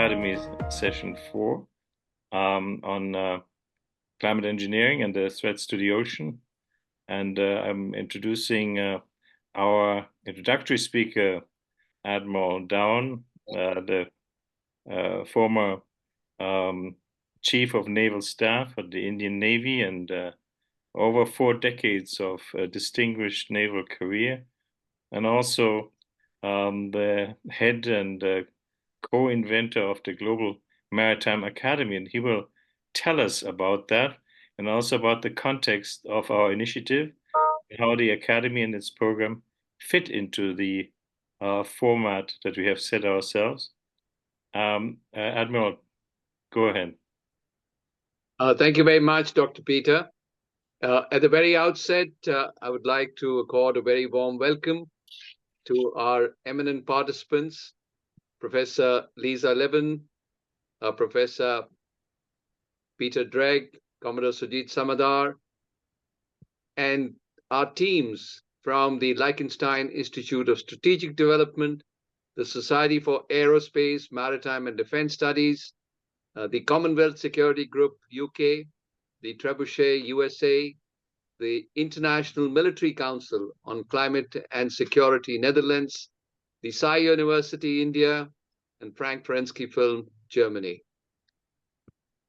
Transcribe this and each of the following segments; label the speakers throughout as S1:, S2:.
S1: Academy session 4 on climate engineering and the threats to the ocean. And I'm introducing our introductory speaker, Admiral Dhowan, the former Chief of Naval Staff of the Indian Navy and over 4 decades of distinguished naval career, and also the head and co-inventor of the Global Maritime Academy. And he will tell us about that and also about the context of our initiative, how the Academy and its program fit into the format that we have set ourselves. Admiral, go ahead.
S2: Thank you very much, Dr. Peter. At the very outset, I would like to accord a very warm welcome to our eminent participants, Professor Levin, Professor Peter Droege, Commodore Sujeet Samaddar, and our teams from the Liechtenstein Institute of Strategic Development, the Society for Aerospace, Maritime and Defense Studies, the Commonwealth Security Group, UK, the Trebuchet, USA, the International Military Council on Climate and Security, Netherlands, the Sai University, India, and Frank Ferensky Film, Germany.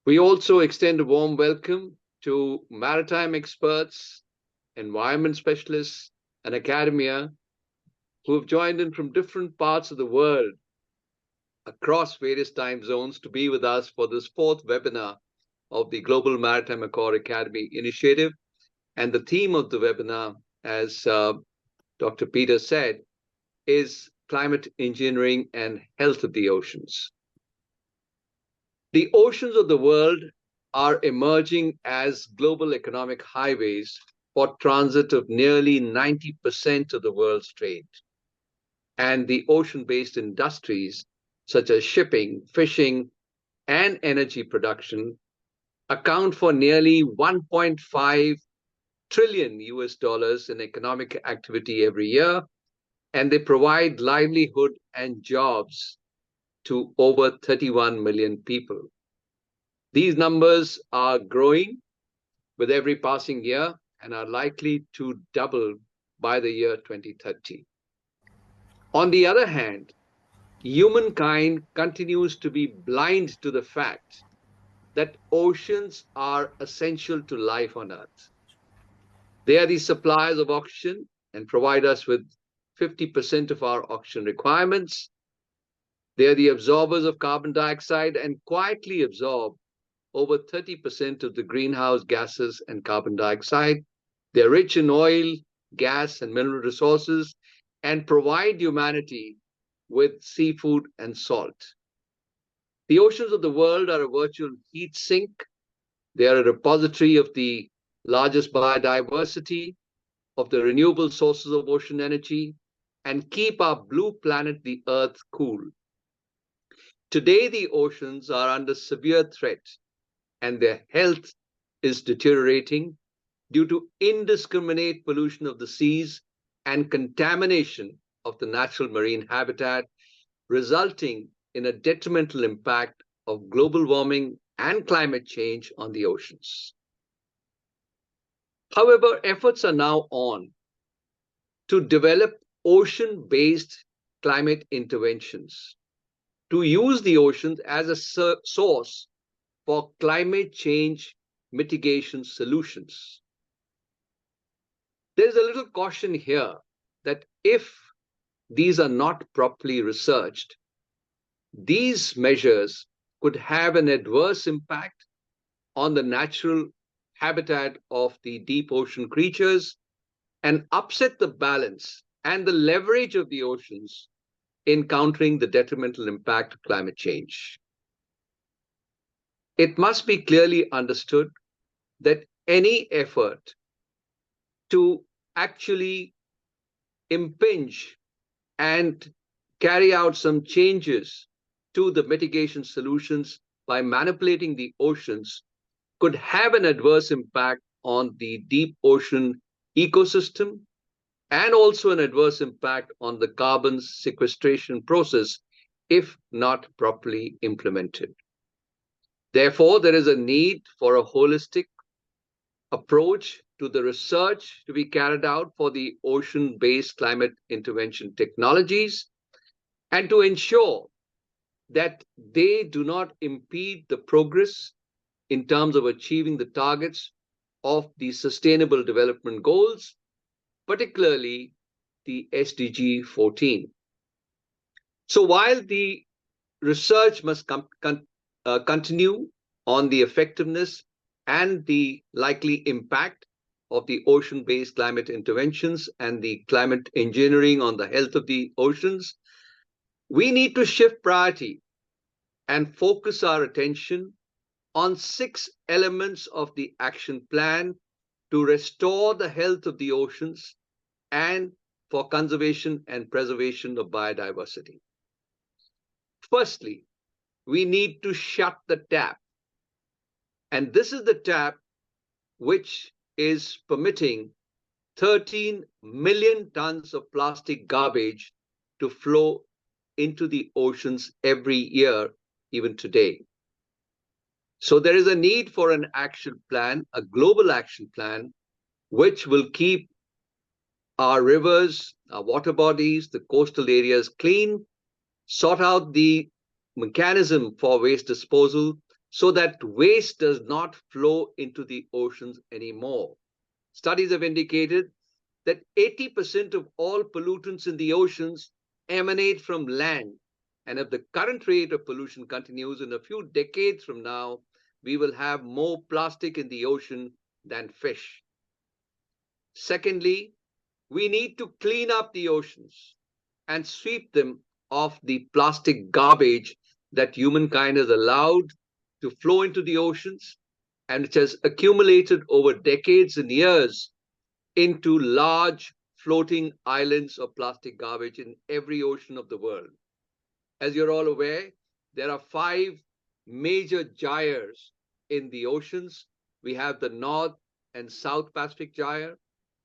S2: We also extend a warm welcome to maritime experts, environment specialists, and academia who have joined in from different parts of the world across various time zones to be with us for this 4th webinar of the Global Maritime Accord Academy initiative. And the theme of the webinar, as Dr. Peter said, is climate engineering and health of the oceans. The oceans of the world are emerging as global economic highways for transit of nearly 90% of the world's trade. And the ocean-based industries, such as shipping, fishing, and energy production, account for nearly 1.5 trillion US dollars in economic activity every year, and they provide livelihood and jobs to over 31 million people. These numbers are growing with every passing year and are likely to double by the year 2030. On the other hand, humankind continues to be blind to the fact that oceans are essential to life on Earth. They are the suppliers of oxygen and provide us with 50% of our oxygen requirements. They are the absorbers of carbon dioxide and quietly absorb over 30% of the greenhouse gases and carbon dioxide. They're rich in oil, gas, and mineral resources and provide humanity with seafood and salt. The oceans of the world are a virtual heat sink. They are a repository of the largest biodiversity, of the renewable sources of ocean energy, and keep our blue planet, the Earth, cool. Today, the oceans are under severe threat, and their health is deteriorating due to indiscriminate pollution of the seas and contamination of the natural marine habitat, resulting in a detrimental impact of global warming and climate change on the oceans. However, efforts are now on to develop ocean-based climate interventions, to use the oceans as a source for climate change mitigation solutions. There's a little caution here that if these are not properly researched, these measures could have an adverse impact on the natural habitat of the deep ocean creatures and upset the balance and the leverage of the oceans in countering the detrimental impact of climate change. It must be clearly understood that any effort to actually impinge and carry out some changes to the mitigation solutions by manipulating the oceans could have an adverse impact on the deep ocean ecosystem and also an adverse impact on the carbon sequestration process if not properly implemented. Therefore, there is a need for a holistic approach to the research to be carried out for the ocean-based climate intervention technologies, and to ensure that they do not impede the progress in terms of achieving the targets of the Sustainable Development Goals, particularly the SDG 14. So while the research must continue on the effectiveness and the likely impact of the ocean-based climate interventions and the climate engineering on the health of the oceans, we need to shift priority and focus our attention on 6 elements of the action plan to restore the health of the oceans and for conservation and preservation of biodiversity. Firstly, we need to shut the tap. And this is the tap which is permitting 13 million tons of plastic garbage to flow into the oceans every year, even today. So there is a need for an action plan, a global action plan, which will keep our rivers, our water bodies, the coastal areas clean, sort out the mechanism for waste disposal so that waste does not flow into the oceans anymore. Studies have indicated that 80% of all pollutants in the oceans emanate from land. And if the current rate of pollution continues, in a few decades from now, we will have more plastic in the ocean than fish. Secondly, we need to clean up the oceans and sweep them of the plastic garbage that humankind has allowed to flow into the oceans and which has accumulated over decades and years into large floating islands of plastic garbage in every ocean of the world. As you're all aware, there are 5 major gyres in the oceans. We have the North and South Pacific Gyre.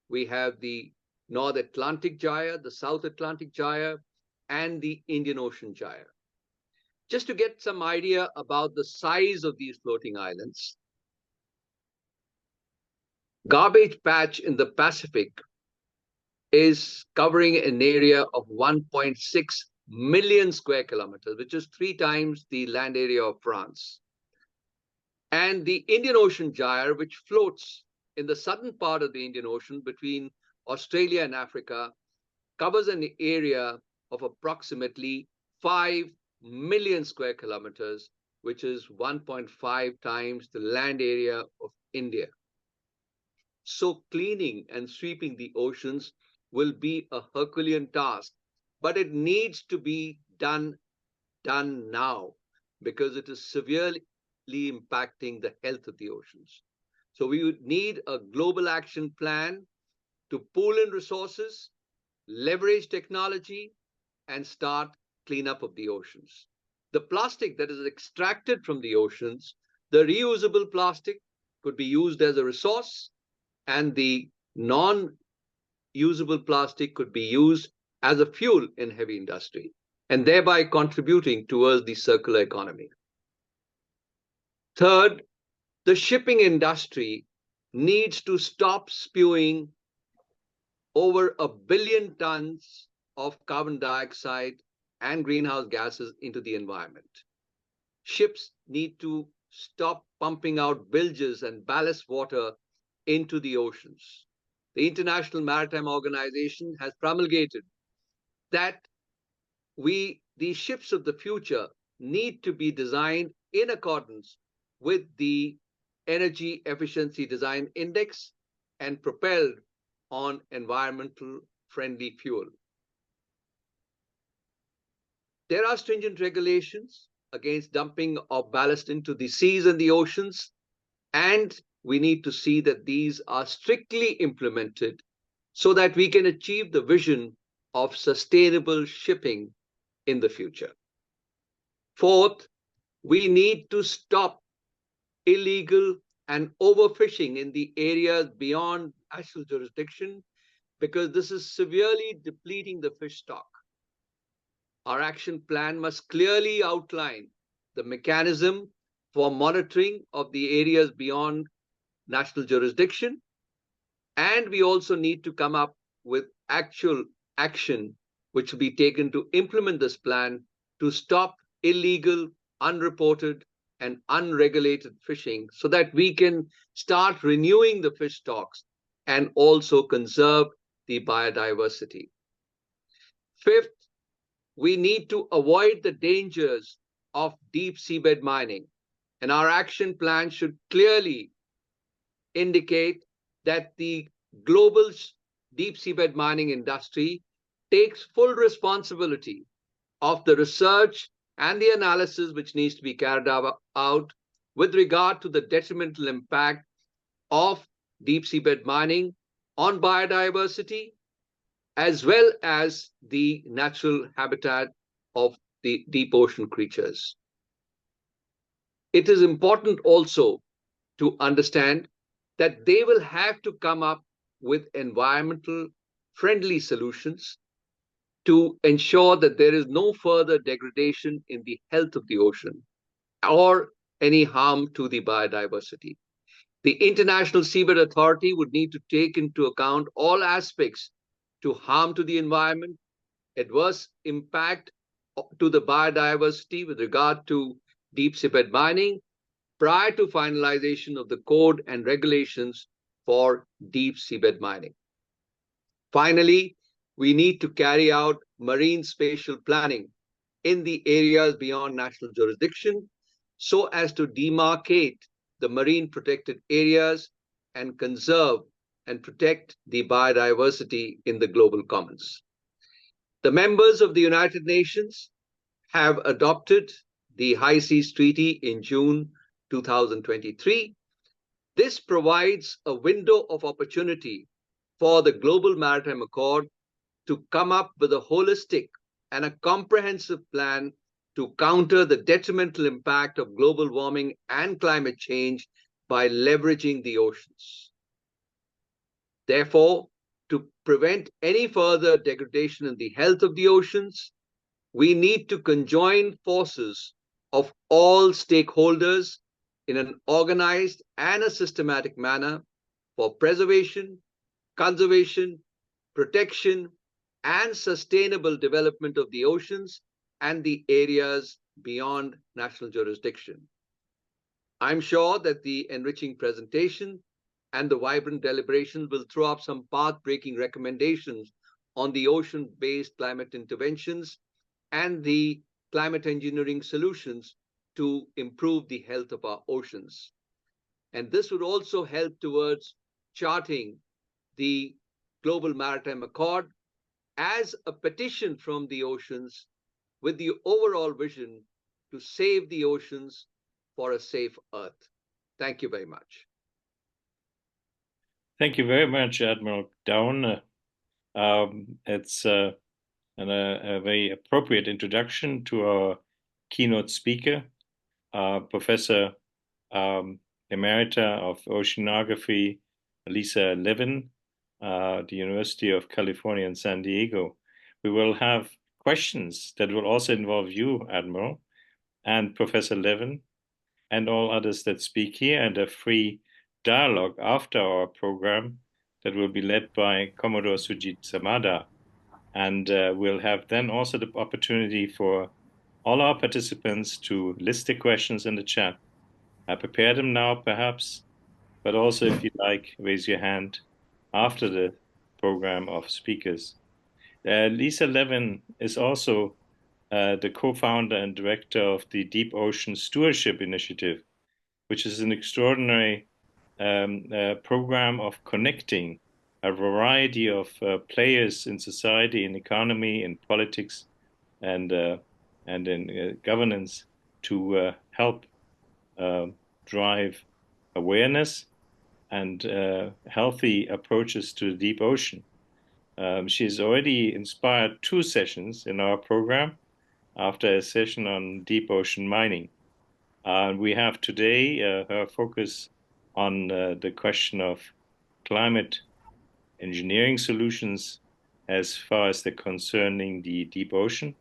S2: We have the North Atlantic Gyre, the South Atlantic Gyre, and the Indian Ocean Gyre. Just to get some idea about the size of these floating islands, Garbage Patch in the Pacific is covering an area of 1.6 million square kilometers, which is 3 times the land area of France. And the Indian Ocean Gyre, which floats in the southern part of the Indian Ocean between Australia and Africa, covers an area of approximately 5 million square kilometers, which is 1.5 times the land area of India. So cleaning and sweeping the oceans will be a Herculean task, but it needs to be done now because it is severely impacting the health of the oceans. So we would need a global action plan to pool in resources, leverage technology, and start cleanup of the oceans. The plastic that is extracted from the oceans, the reusable plastic, could be used as a resource, and the non-usable plastic could be used as a fuel in heavy industry, and thereby contributing towards the circular economy. Third, the shipping industry needs to stop spewing over 1 billion tons of carbon dioxide and greenhouse gases into the environment. Ships need to stop pumping out bilges and ballast water into the oceans. The International Maritime Organization has promulgated that the ships of the future need to be designed in accordance with the Energy Efficiency Design Index and propelled on environmental friendly fuel. There are stringent regulations against dumping of ballast into the seas and the oceans, and we need to see that these are strictly implemented so that we can achieve the vision of sustainable shipping in the future. Fourth, we need to stop illegal and overfishing in the areas beyond national jurisdiction because this is severely depleting the fish stock. our action plan must clearly outline the mechanism for monitoring of the areas beyond national jurisdiction. And we also need to come up with actual action which will be taken to implement this plan to stop illegal, unreported, and unregulated fishing so that we can start renewing the fish stocks and also conserve the biodiversity. Fifth, we need to avoid the dangers of deep seabed mining. And our action plan should clearly indicate that the global deep seabed mining industry takes full responsibility of the research and the analysis which needs to be carried out with regard to the detrimental impact of deep seabed mining on biodiversity, as well as the natural habitat of the deep ocean creatures. It is important also to understand that they will have to come up with environmental friendly solutions to ensure that there is no further degradation in the health of the ocean or any harm to the biodiversity. The International Seabed Authority would need to take into account all aspects to harm to the environment, adverse impact to the biodiversity with regard to deep seabed mining, prior to finalization of the code and regulations for deep seabed mining. Finally, we need to carry out marine spatial planning in the areas beyond national jurisdiction so as to demarcate the marine protected areas and conserve and protect the biodiversity in the global commons. The members of the United Nations have adopted the High Seas Treaty in June 2023. This provides a window of opportunity for the Global Maritime Accord to come up with a holistic and a comprehensive plan to counter the detrimental impact of global warming and climate change by leveraging the oceans. Therefore, to prevent any further degradation in the health of the oceans, we need to conjoin forces of all stakeholders in an organized and a systematic manner for preservation, conservation, protection, and sustainable development of the oceans and the areas beyond national jurisdiction. I'm sure that the enriching presentation and the vibrant deliberations will throw up some path-breaking recommendations on the ocean-based climate interventions and the climate engineering solutions to improve the health of our oceans. And this would also help towards charting the Global Maritime Accord as a petition from the oceans with the overall vision to save the oceans for a safe Earth. Thank you very much.
S1: Thank you very much, Admiral Dhowan. It's a very appropriate introduction to our keynote speaker, Professor Emerita of Oceanography, Lisa Levin, the University of California in San Diego. We will have questions that will also involve you, Admiral, and Professor Levin, and all others that speak here, and a free dialogue after our program that will be led by Commodore Sujeet Samaddar. And we'll have then also the opportunity for all our participants to list their questions in the chat. I prepared them now, perhaps, but also if you like, raise your hand after the program of speakers. Lisa Levin is also the co-founder and director of the Deep Ocean Stewardship Initiative, which is an extraordinary program of connecting a variety of players in society, in economy, in politics, and in governance to help drive awareness and healthy approaches to the deep ocean. She's already inspired 2 sessions in our program after a session on deep ocean mining. We have today her focus on the question of climate engineering solutions as far as they're concerning the deep ocean.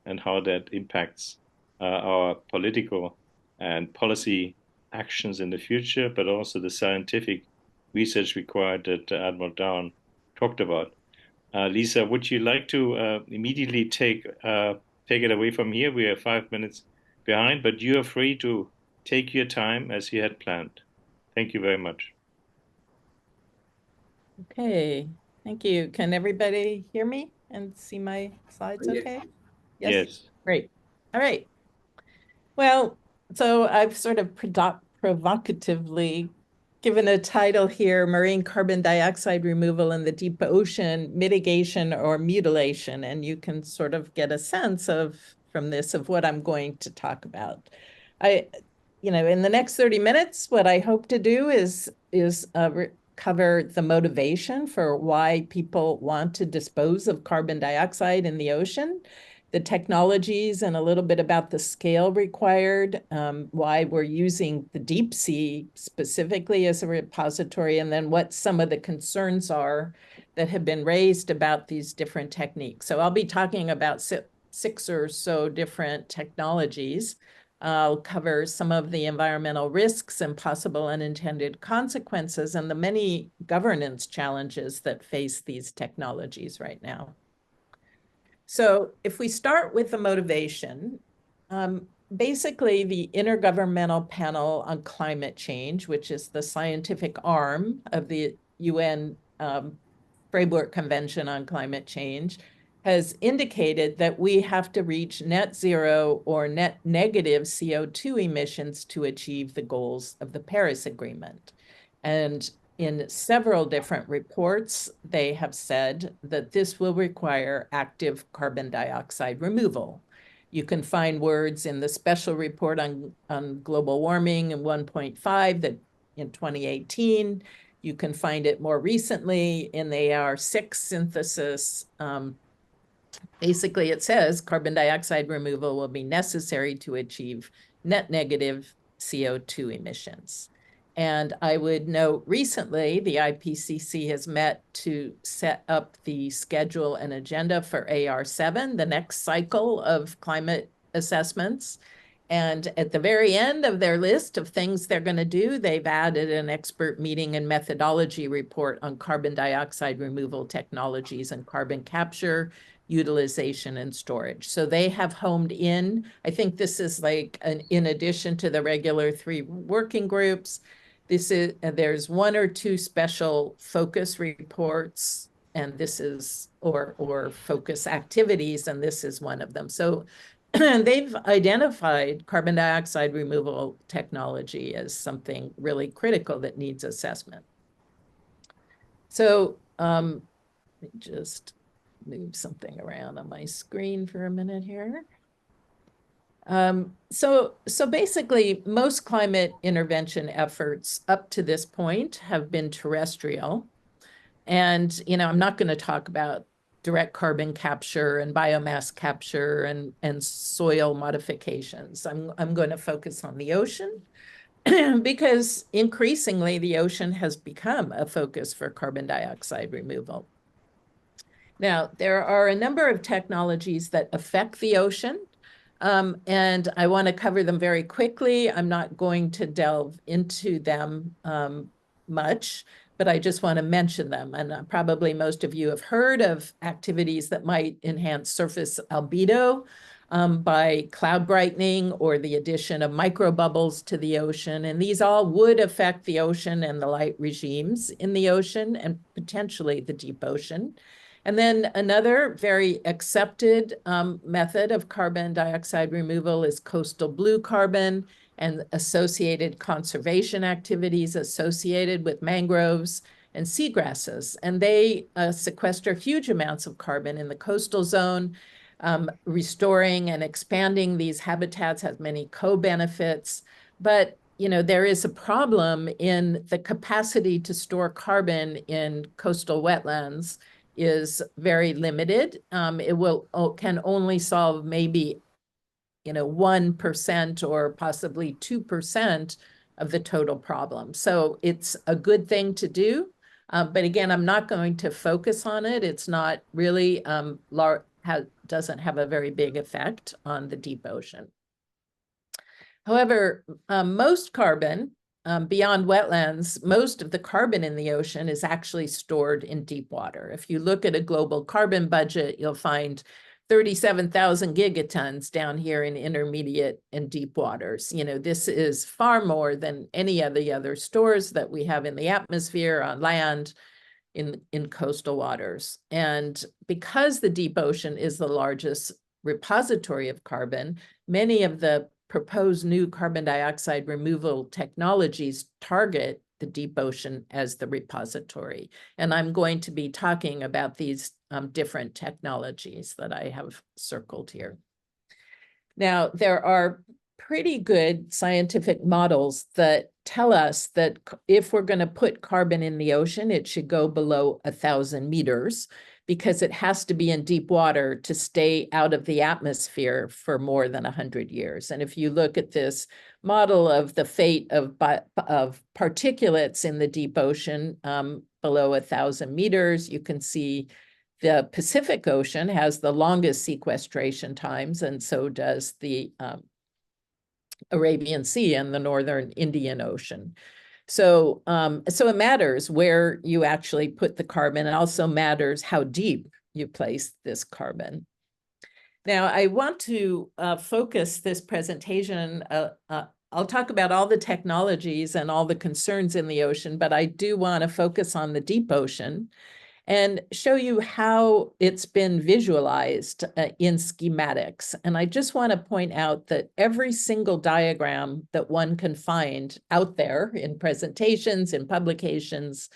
S1: and how that impacts our political and policy actions in the future, but also the scientific research required that Admiral Dhowan talked about. Lisa, would you like to immediately take it away from here? We are 5 minutes behind, but you are free to take your time as you had planned. Thank you very much.
S3: Okay, thank you. Can everybody hear me and see my slides okay?
S1: Yes.
S3: Great. All right. Well, so I've sort of provocatively given a title here, Marine Carbon Dioxide Removal in the Deep Ocean, Mitigation or Mutilation, and you can sort of get a sense from this of what I'm going to talk about. In the next 30 minutes, what I hope to do is cover the motivation for why people want to dispose of carbon dioxide in the ocean, the technologies, and a little bit about the scale required, why we're using the deep sea specifically as a repository, and then what some of the concerns are that have been raised about these different techniques. So I'll be talking about six or so different technologies. I'll cover some of the environmental risks and possible unintended consequences and the many governance challenges that face these technologies right now. So if we start with the motivation, basically the Intergovernmental Panel on Climate Change, which is the scientific arm of the UN Framework Convention on Climate Change, has indicated that we have to reach net zero or net negative CO2 emissions to achieve the goals of the Paris Agreement. And in several different reports, they have said that this will require active carbon dioxide removal. You can find words in the special report on global warming in 1.5 that in 2018. You can find it more recently in the AR6 synthesis. Basically, it says carbon dioxide removal will be necessary to achieve net negative CO2 emissions. And I would note recently, the IPCC has met to set up the schedule and agenda for AR7, the next cycle of climate assessments. And at the very end of their list of things they're going to do, they've added an expert meeting and methodology report on carbon dioxide removal technologies and carbon capture, utilization, and storage. So they have homed in. I think this is like in addition to the regular 3 working groups. There's 1 or 2 special focus reports, and this is or focus activities, and this is one of them. So they've identified carbon dioxide removal technology as something really critical that needs assessment. So let me just move something around on my screen for a minute here. So basically, most climate intervention efforts up to this point have been terrestrial. And, I'm not going to talk about direct carbon capture and biomass capture and soil modifications. I'm going to focus on the ocean because increasingly the ocean has become a focus for carbon dioxide removal. Now, there are a number of technologies that affect the ocean, and I want to cover them very quickly. I'm not going to delve into them much, but I just want to mention them. And probably most of you have heard of activities that might enhance surface albedo by cloud brightening or the addition of microbubbles to the ocean. And these all would affect the ocean and the light regimes in the ocean and potentially the deep ocean. And then another very accepted method of carbon dioxide removal is coastal blue carbon and associated conservation activities associated with mangroves and seagrasses. And they sequester huge amounts of carbon in the coastal zone. Restoring and expanding these habitats has many co-benefits, but there is a problem in the capacity to store carbon in coastal wetlands is very limited. It can only solve maybe 1% or possibly 2% of the total problem. So it's a good thing to do. But again, I'm not going to focus on it. It's not really doesn't have a very big effect on the deep ocean. However, most carbon, beyond wetlands, most of the carbon in the ocean is actually stored in deep water. If you look at a global carbon budget, you'll find 37,000 gigatons down here in intermediate and deep waters. You know, this is far more than any of the other stores that we have in the atmosphere, on land, in coastal waters. And because the deep ocean is the largest repository of carbon, many of the proposed new carbon dioxide removal technologies target the deep ocean as the repository. And I'm going to be talking about these different technologies that I have circled here. Now, there are pretty good scientific models that tell us that if we're going to put carbon in the ocean, it should go below 1,000 meters, because it has to be in deep water to stay out of the atmosphere for more than 100 years. And if you look at this model of the fate of particulates in the deep ocean below 1,000 meters, you can see the Pacific Ocean has the longest sequestration times, and so does the Arabian Sea and the Northern Indian Ocean. So it matters where you actually put the carbon. It also matters how deep you place this carbon. Now, I want to focus this presentation. I'll talk about all the technologies and all the concerns in the ocean, but I do want to focus on the deep ocean and show you how it's been visualized in schematics. And I just want to point out that every single diagram that one can find out there in presentations, in publications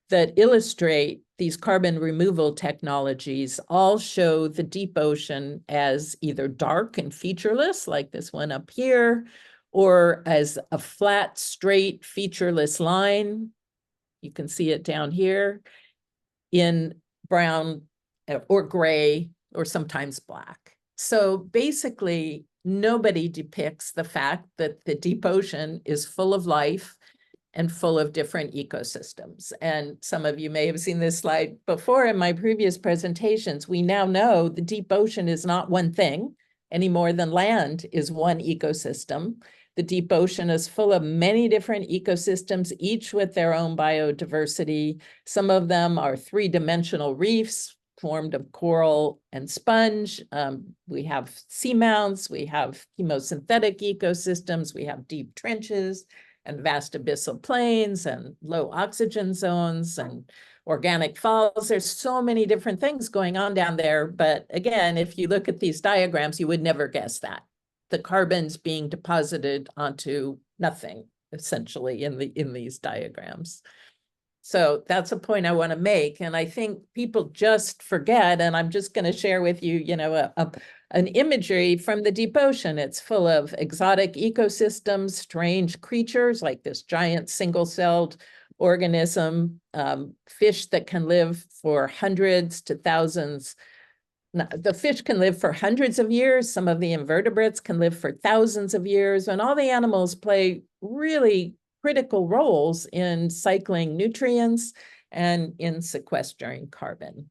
S3: that illustrate these carbon removal technologies all show the deep ocean as either dark and featureless, like this one up here, or as a flat, straight, featureless line. You can see it down here, in brown or gray or sometimes black. So basically, nobody depicts the fact that the deep ocean is full of life and full of different ecosystems. And some of you may have seen this slide before in my previous presentations. We now know the deep ocean is not one thing any more than land is one ecosystem. The deep ocean is full of many different ecosystems, each with their own biodiversity. Some of them are three-dimensional reefs formed of coral and sponge. We have seamounts, we have chemosynthetic ecosystems, we have deep trenches and vast abyssal plains and low oxygen zones and organic falls. There's so many different things going on down there. But again, if you look at these diagrams, you would never guess that. The carbon's being deposited onto nothing, essentially, in these diagrams. So that's a point I want to make. And I think people just forget, and I'm just going to share with you, you know, an imagery from the deep ocean. It's full of exotic ecosystems, strange creatures like this giant single-celled organism, fish that can live for hundreds to thousands. The fish can live for hundreds of years. Some of the invertebrates can live for thousands of years, and all the animals play really critical roles in cycling nutrients and in sequestering carbon.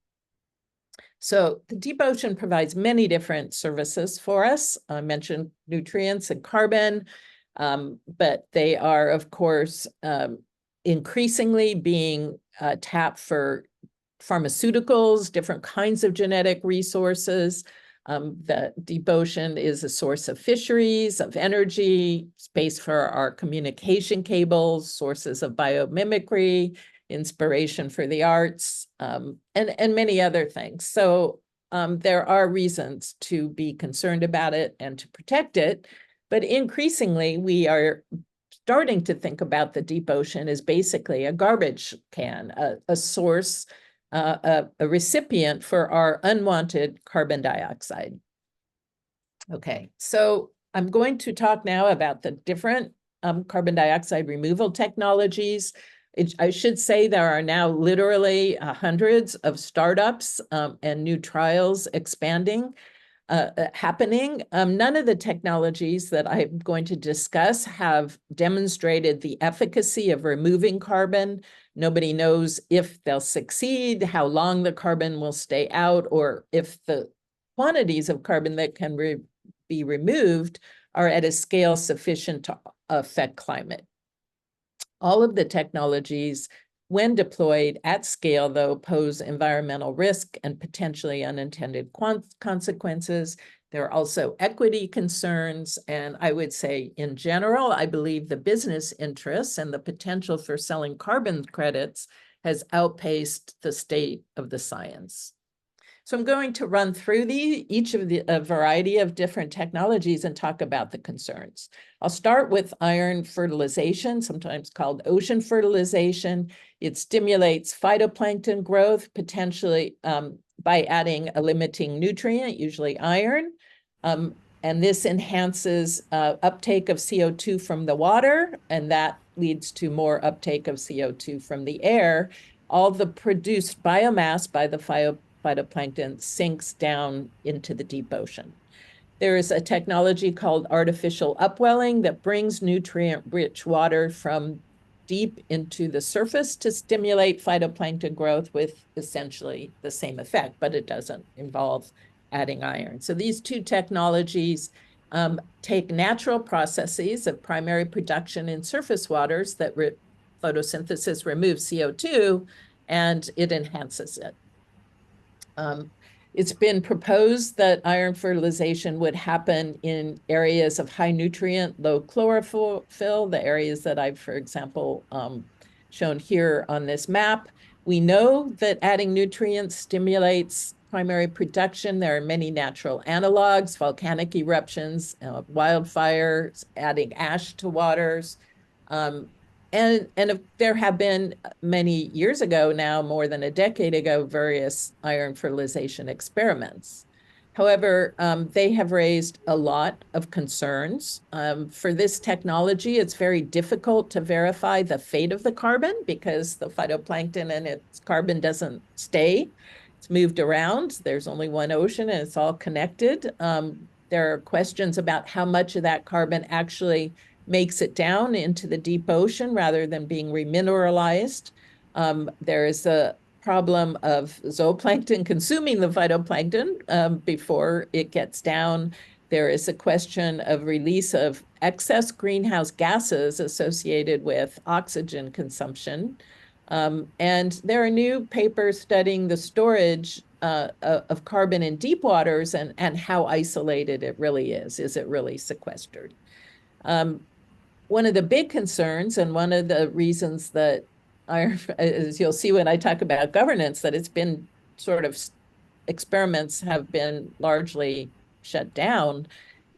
S3: So the deep ocean provides many different services for us. I mentioned nutrients and carbon, but they are, of course, increasingly being tapped for pharmaceuticals, different kinds of genetic resources. The deep ocean is a source of fisheries, of energy, space for our communication cables, sources of biomimicry, inspiration for the arts, and many other things. So there are reasons to be concerned about it and to protect it. But increasingly, we are starting to think about the deep ocean as basically a garbage can, a source, a recipient for our unwanted carbon dioxide. Okay, so I'm going to talk now about the different carbon dioxide removal technologies. I should say there are now literally hundreds of startups and new trials expanding, happening. None of the technologies that I'm going to discuss have demonstrated the efficacy of removing carbon. Nobody knows if they'll succeed, how long the carbon will stay out, or if the quantities of carbon that can be removed are at a scale sufficient to affect climate. All of the technologies, when deployed at scale, though, pose environmental risk and potentially unintended consequences. There are also equity concerns. And I would say, in general, I believe the business interests and the potential for selling carbon credits has outpaced the state of the science. So I'm going to run through each of a variety of different technologies and talk about the concerns. I'll start with iron fertilization, sometimes called ocean fertilization. It stimulates phytoplankton growth, potentially by adding a limiting nutrient, usually iron. And this enhances uptake of CO2 from the water, and that leads to more uptake of CO2 from the air. All the produced biomass by the phytoplankton sinks down into the deep ocean. There is a technology called artificial upwelling that brings nutrient-rich water from deep into the surface to stimulate phytoplankton growth with essentially the same effect, but it doesn't involve adding iron. So these two technologies take natural processes of primary production in surface waters that photosynthesis removes CO2, and it enhances it. It's been proposed that iron fertilization would happen in areas of high nutrient, low chlorophyll, the areas that I've, for example, shown here on this map. We know that adding nutrients stimulates primary production. There are many natural analogs, volcanic eruptions, wildfires, adding ash to waters. And there have been many years ago now, more than a decade ago, various iron fertilization experiments. However, they have raised a lot of concerns. For this technology, it's very difficult to verify the fate of the carbon because the phytoplankton and its carbon doesn't stay. It's moved around. There's only one ocean and it's all connected. There are questions about how much of that carbon actually makes it down into the deep ocean rather than being remineralized. There is a problem of zooplankton consuming the phytoplankton before it gets down. There is a question of release of excess greenhouse gases associated with oxygen consumption. And there are new papers studying the storage of carbon in deep waters and how isolated it really is. Is it really sequestered? One of the big concerns and one of the reasons that as you'll see when I talk about governance, that it's been sort of experiments have been largely shut down,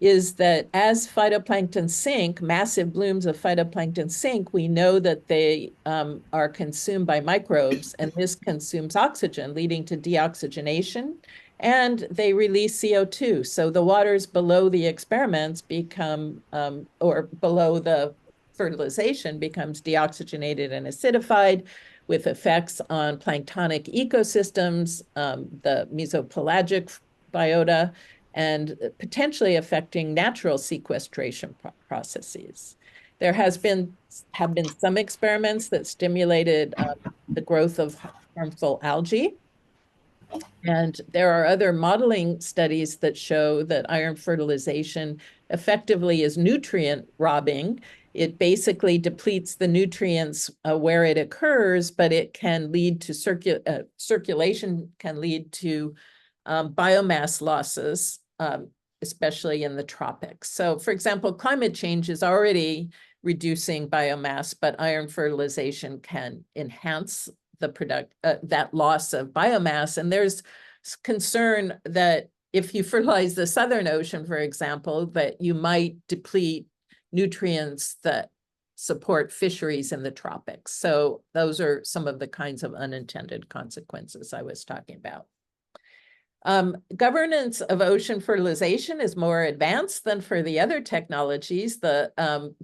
S3: is that as phytoplankton sink, massive blooms of phytoplankton sink, we know that they are consumed by microbes, and this consumes oxygen, leading to deoxygenation, and they release CO2. So the waters below the experiments become, or below the fertilization becomes deoxygenated and acidified, with effects on planktonic ecosystems, the mesopelagic biota, and potentially affecting natural sequestration processes. There have been some experiments that stimulated the growth of harmful algae. And there are other modeling studies that show that iron fertilization effectively is nutrient robbing. It basically depletes the nutrients where it occurs, but it can lead to circulation, can lead to biomass losses, especially in the tropics. So, for example, climate change is already reducing biomass, but iron fertilization can enhance the that loss of biomass. And there's concern that if you fertilize the Southern Ocean, for example, that you might deplete nutrients that support fisheries in the tropics. So those are some of the kinds of unintended consequences I was talking about. Governance of ocean fertilization is more advanced than for the other technologies. The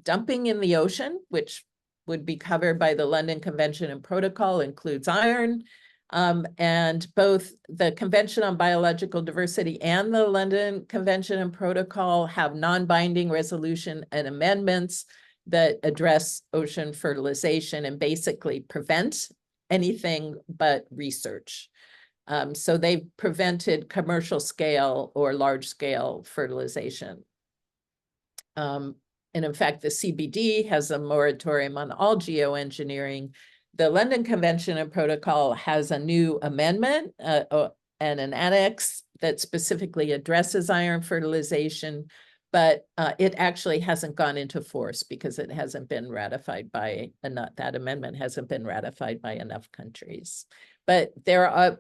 S3: dumping in the ocean, which would be covered by the London Convention and Protocol, includes iron. And both the Convention on Biological Diversity and the London Convention and Protocol have non-binding resolution and amendments that address ocean fertilization and basically prevent anything but research. So they've prevented commercial scale or large scale fertilization. And in fact, the CBD has a moratorium on all geoengineering. The London Convention and Protocol has a new amendment and an annex that specifically addresses iron fertilization, but it actually hasn't gone into force because it hasn't been ratified by enough, that amendment hasn't been ratified by enough countries. But there are,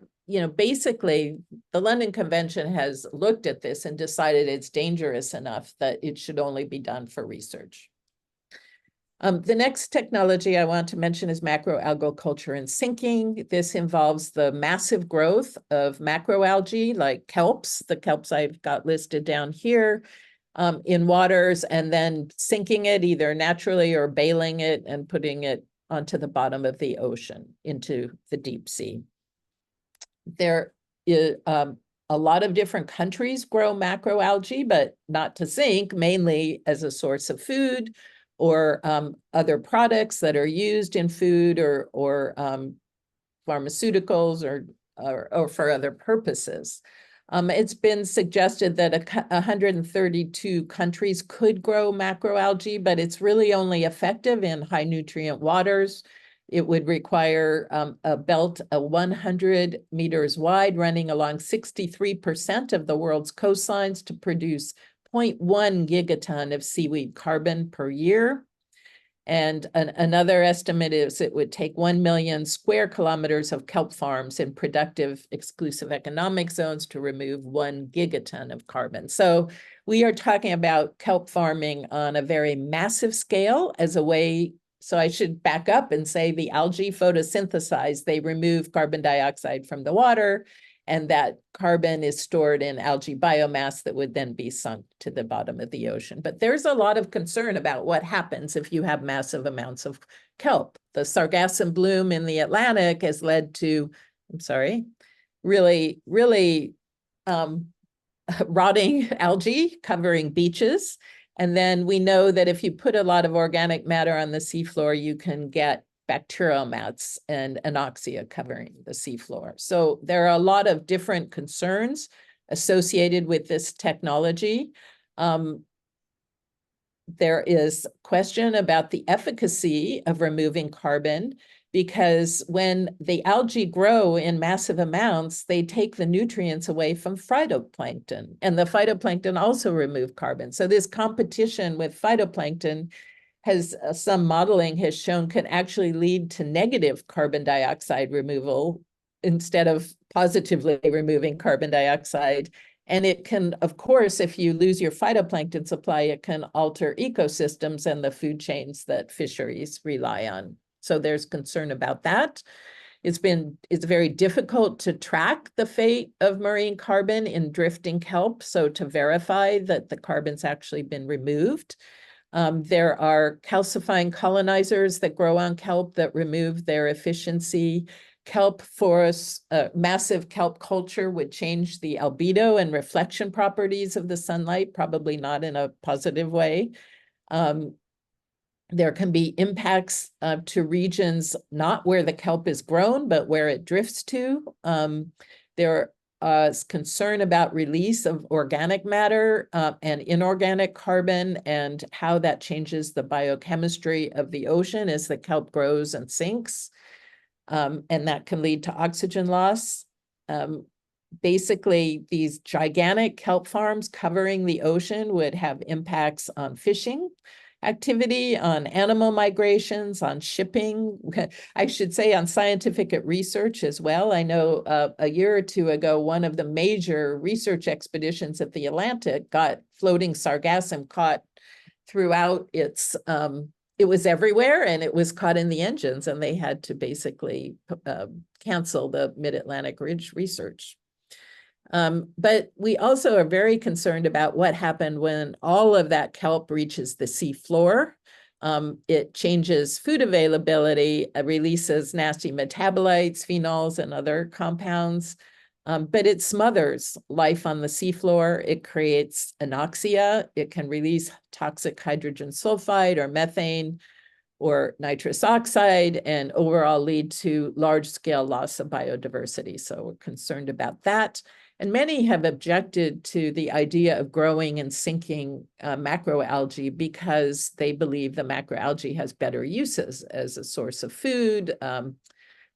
S3: basically the London Convention has looked at this and decided it's dangerous enough that it should only be done for research. The next technology I want to mention is macroalgal culture and sinking. This involves the massive growth of macroalgae like kelps, the kelps I've got listed down here, in waters, and then sinking it either naturally or bailing it and putting it onto the bottom of the ocean into the deep sea. There is a lot of different countries grow macroalgae, but not to sink, mainly as a source of food or other products that are used in food or pharmaceuticals or for other purposes. It's been suggested that 132 countries could grow macroalgae, but it's really only effective in high nutrient waters. It would require a belt 100 meters wide running along 63% of the world's coastlines to produce 0.1 gigaton of seaweed carbon per year. And another estimate is it would take 1 million square kilometers of kelp farms in productive exclusive economic zones to remove 1 gigaton of carbon. So we are talking about kelp farming on a very massive scale as a way. So I should back up and say the algae photosynthesize, they remove carbon dioxide from the water, and that carbon is stored in algae biomass that would then be sunk to the bottom of the ocean. But there's a lot of concern about what happens if you have massive amounts of kelp. The sargassum bloom in the Atlantic has led to, really rotting algae covering beaches. And then we know that if you put a lot of organic matter on the seafloor, you can get bacterial mats and anoxia covering the seafloor. So there are a lot of different concerns associated with this technology. There is question about the efficacy of removing carbon, because when the algae grow in massive amounts, they take the nutrients away from phytoplankton, and the phytoplankton also remove carbon. So this competition with phytoplankton has some modeling has shown can actually lead to negative carbon dioxide removal instead of positively removing carbon dioxide. And it can, of course, if you lose your phytoplankton supply, it can alter ecosystems and the food chains that fisheries rely on. So there's concern about that. It's very difficult to track the fate of marine carbon in drifting kelp, so to verify that the carbon's actually been removed. There are calcifying colonizers that grow on kelp that remove their efficiency. Kelp forests, massive kelp culture would change the albedo and reflection properties of the sunlight, probably not in a positive way. There can be impacts to regions not where the kelp is grown, but where it drifts to. There is concern about release of organic matter and inorganic carbon and how that changes the biochemistry of the ocean as the kelp grows and sinks. And that can lead to oxygen loss. Basically, these gigantic kelp farms covering the ocean would have impacts on fishing activity, on animal migrations, on shipping, I should say on scientific research as well. I know a year or two ago, one of the major research expeditions at the Atlantic got floating sargassum caught throughout its, it was everywhere and it was caught in the engines, and they had to basically cancel the Mid-Atlantic Ridge research. But we also are very concerned about what happened when all of that kelp reaches the sea floor. It changes food availability, releases nasty metabolites, phenols, and other compounds, but it smothers life on the seafloor. It creates anoxia. It can release toxic hydrogen sulfide or methane, or nitrous oxide, and overall lead to large-scale loss of biodiversity. So we're concerned about that. And many have objected to the idea of growing and sinking macroalgae because they believe the macroalgae has better uses as a source of food,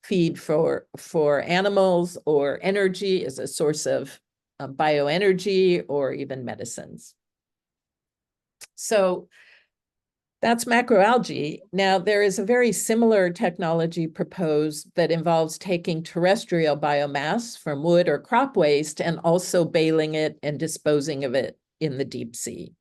S3: feed for animals, or energy as a source of bioenergy, or even medicines. So that's macroalgae. Now, there is a very similar technology proposed that involves taking terrestrial biomass from wood or crop waste and also baling it and disposing of it in the deep sea.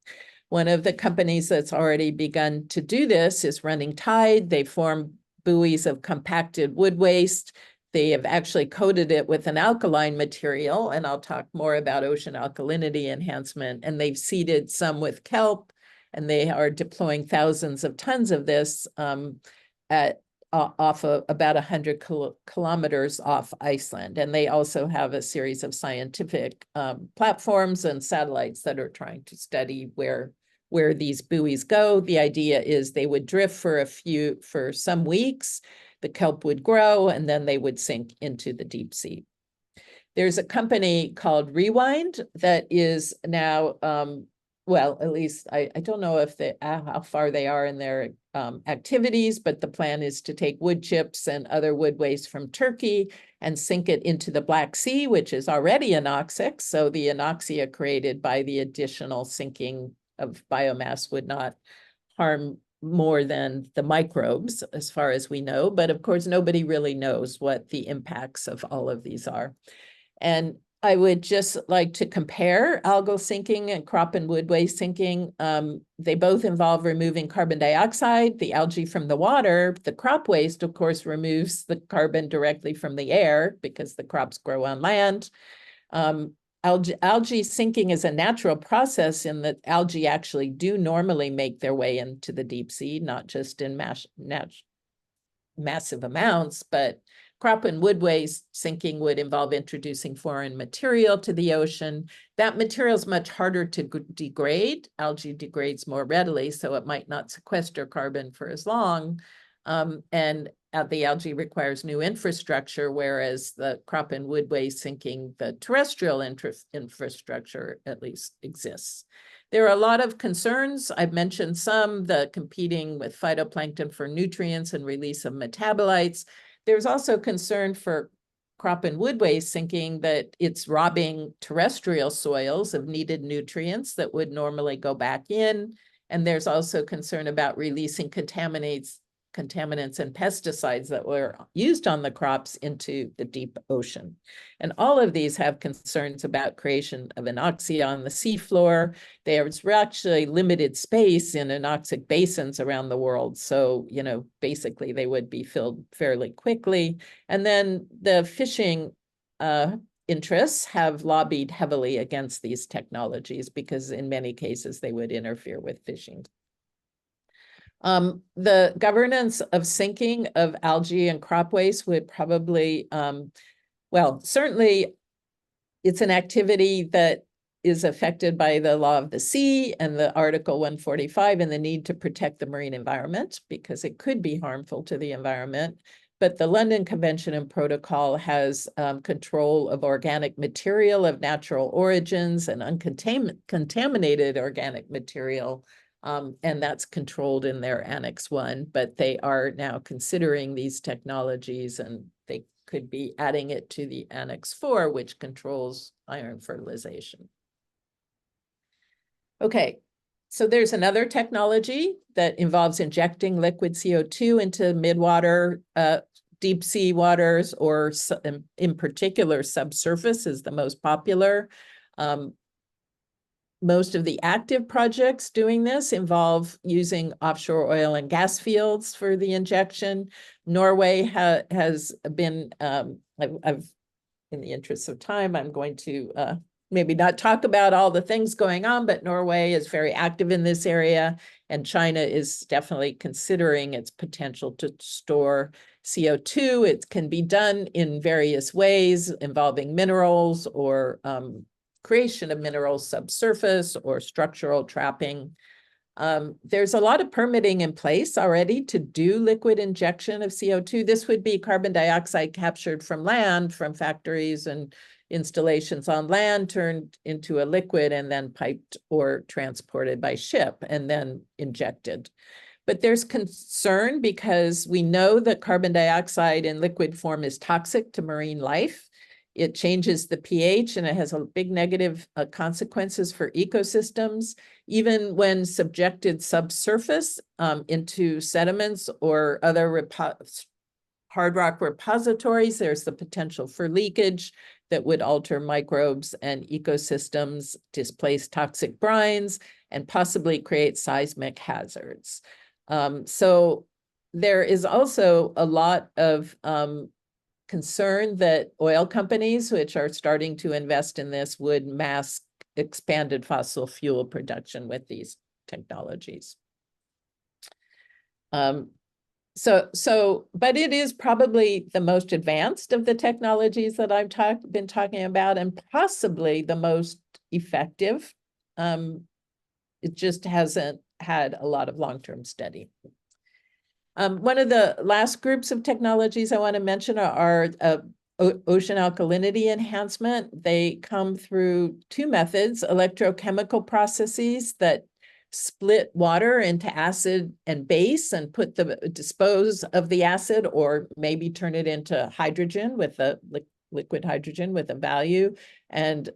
S3: One of the companies that's already begun to do this is Running Tide. They form buoys of compacted wood waste. They have actually coated it with an alkaline material, and I'll talk more about ocean alkalinity enhancement. And they've seeded some with kelp, and they are deploying thousands of tons of this off of about 100 kilometers off Iceland. And they also have a series of scientific platforms and satellites that are trying to study where these buoys go. The idea is they would drift for some weeks, the kelp would grow, and then they would sink into the deep sea. There's a company called Rewind that is now, well, at least I don't know if how far they are in their activities, but the plan is to take wood chips and other wood waste from Turkey and sink it into the Black Sea, which is already anoxic. So the anoxia created by the additional sinking of biomass would not harm more than the microbes, as far as we know. But of course, nobody really knows what the impacts of all of these are. And I would just like to compare algal sinking and crop and wood waste sinking. They both involve removing carbon dioxide, the algae from the water. The crop waste, of course, removes the carbon directly from the air because the crops grow on land. Algae sinking is a natural process in that algae actually do normally make their way into the deep sea, not just in massive amounts, but crop and wood waste sinking would involve introducing foreign material to the ocean. That material is much harder to degrade. Algae degrades more readily, so it might not sequester carbon for as long. And the algae requires new infrastructure, whereas the crop and wood waste sinking, the terrestrial infrastructure at least exists. There are a lot of concerns. I've mentioned some, the competing with phytoplankton for nutrients and release of metabolites. There's also concern for crop and wood waste sinking that it's robbing terrestrial soils of needed nutrients that would normally go back in. And there's also concern about releasing contaminants and pesticides that were used on the crops into the deep ocean. And all of these have concerns about creation of anoxia on the seafloor. There's actually limited space in anoxic basins around the world. So, basically they would be filled fairly quickly. And then the fishing interests have lobbied heavily against these technologies because in many cases they would interfere with fishing. The governance of sinking of algae and crop waste would probably, well, certainly it's an activity that is affected by the law of the sea and the Article 145 and the need to protect the marine environment because it could be harmful to the environment. But the London Convention and Protocol has control of organic material of natural origins and uncontaminated organic material. And that's controlled in their Annex 1, but they are now considering these technologies and they could be adding it to the Annex 4, which controls iron fertilization. Okay, so there's another technology that involves injecting liquid CO2 into midwater, deep sea waters, or in particular, subsurface is the most popular. Most of the active projects doing this involve using offshore oil and gas fields for the injection. Norway has been, in the interest of time, I'm going to maybe not talk about all the things going on, but Norway is very active in this area, and China is definitely considering its potential to store CO2. It can be done in various ways involving minerals or creation of minerals subsurface or structural trapping. There's a lot of permitting in place already to do liquid injection of CO2. This would be carbon dioxide captured from land, from factories and installations on land, turned into a liquid and then piped or transported by ship and then injected. But there's concern because we know that carbon dioxide in liquid form is toxic to marine life. It changes the pH and it has a big negative consequences for ecosystems. Even when subjected subsurface into sediments or other hard rock repositories, there's the potential for leakage that would alter microbes and ecosystems, displace toxic brines, and possibly create seismic hazards. So there is also a lot of concern that oil companies, which are starting to invest in this, would mask expanded fossil fuel production with these technologies. But it is probably the most advanced of the technologies that I've been talking about, and possibly the most effective. It just hasn't had a lot of long-term study. One of the last groups of technologies I want to mention are ocean alkalinity enhancement. They come through two methods: electrochemical processes that split water into acid and base and dispose of the acid, or maybe turn it into hydrogen with a liquid hydrogen with a value, and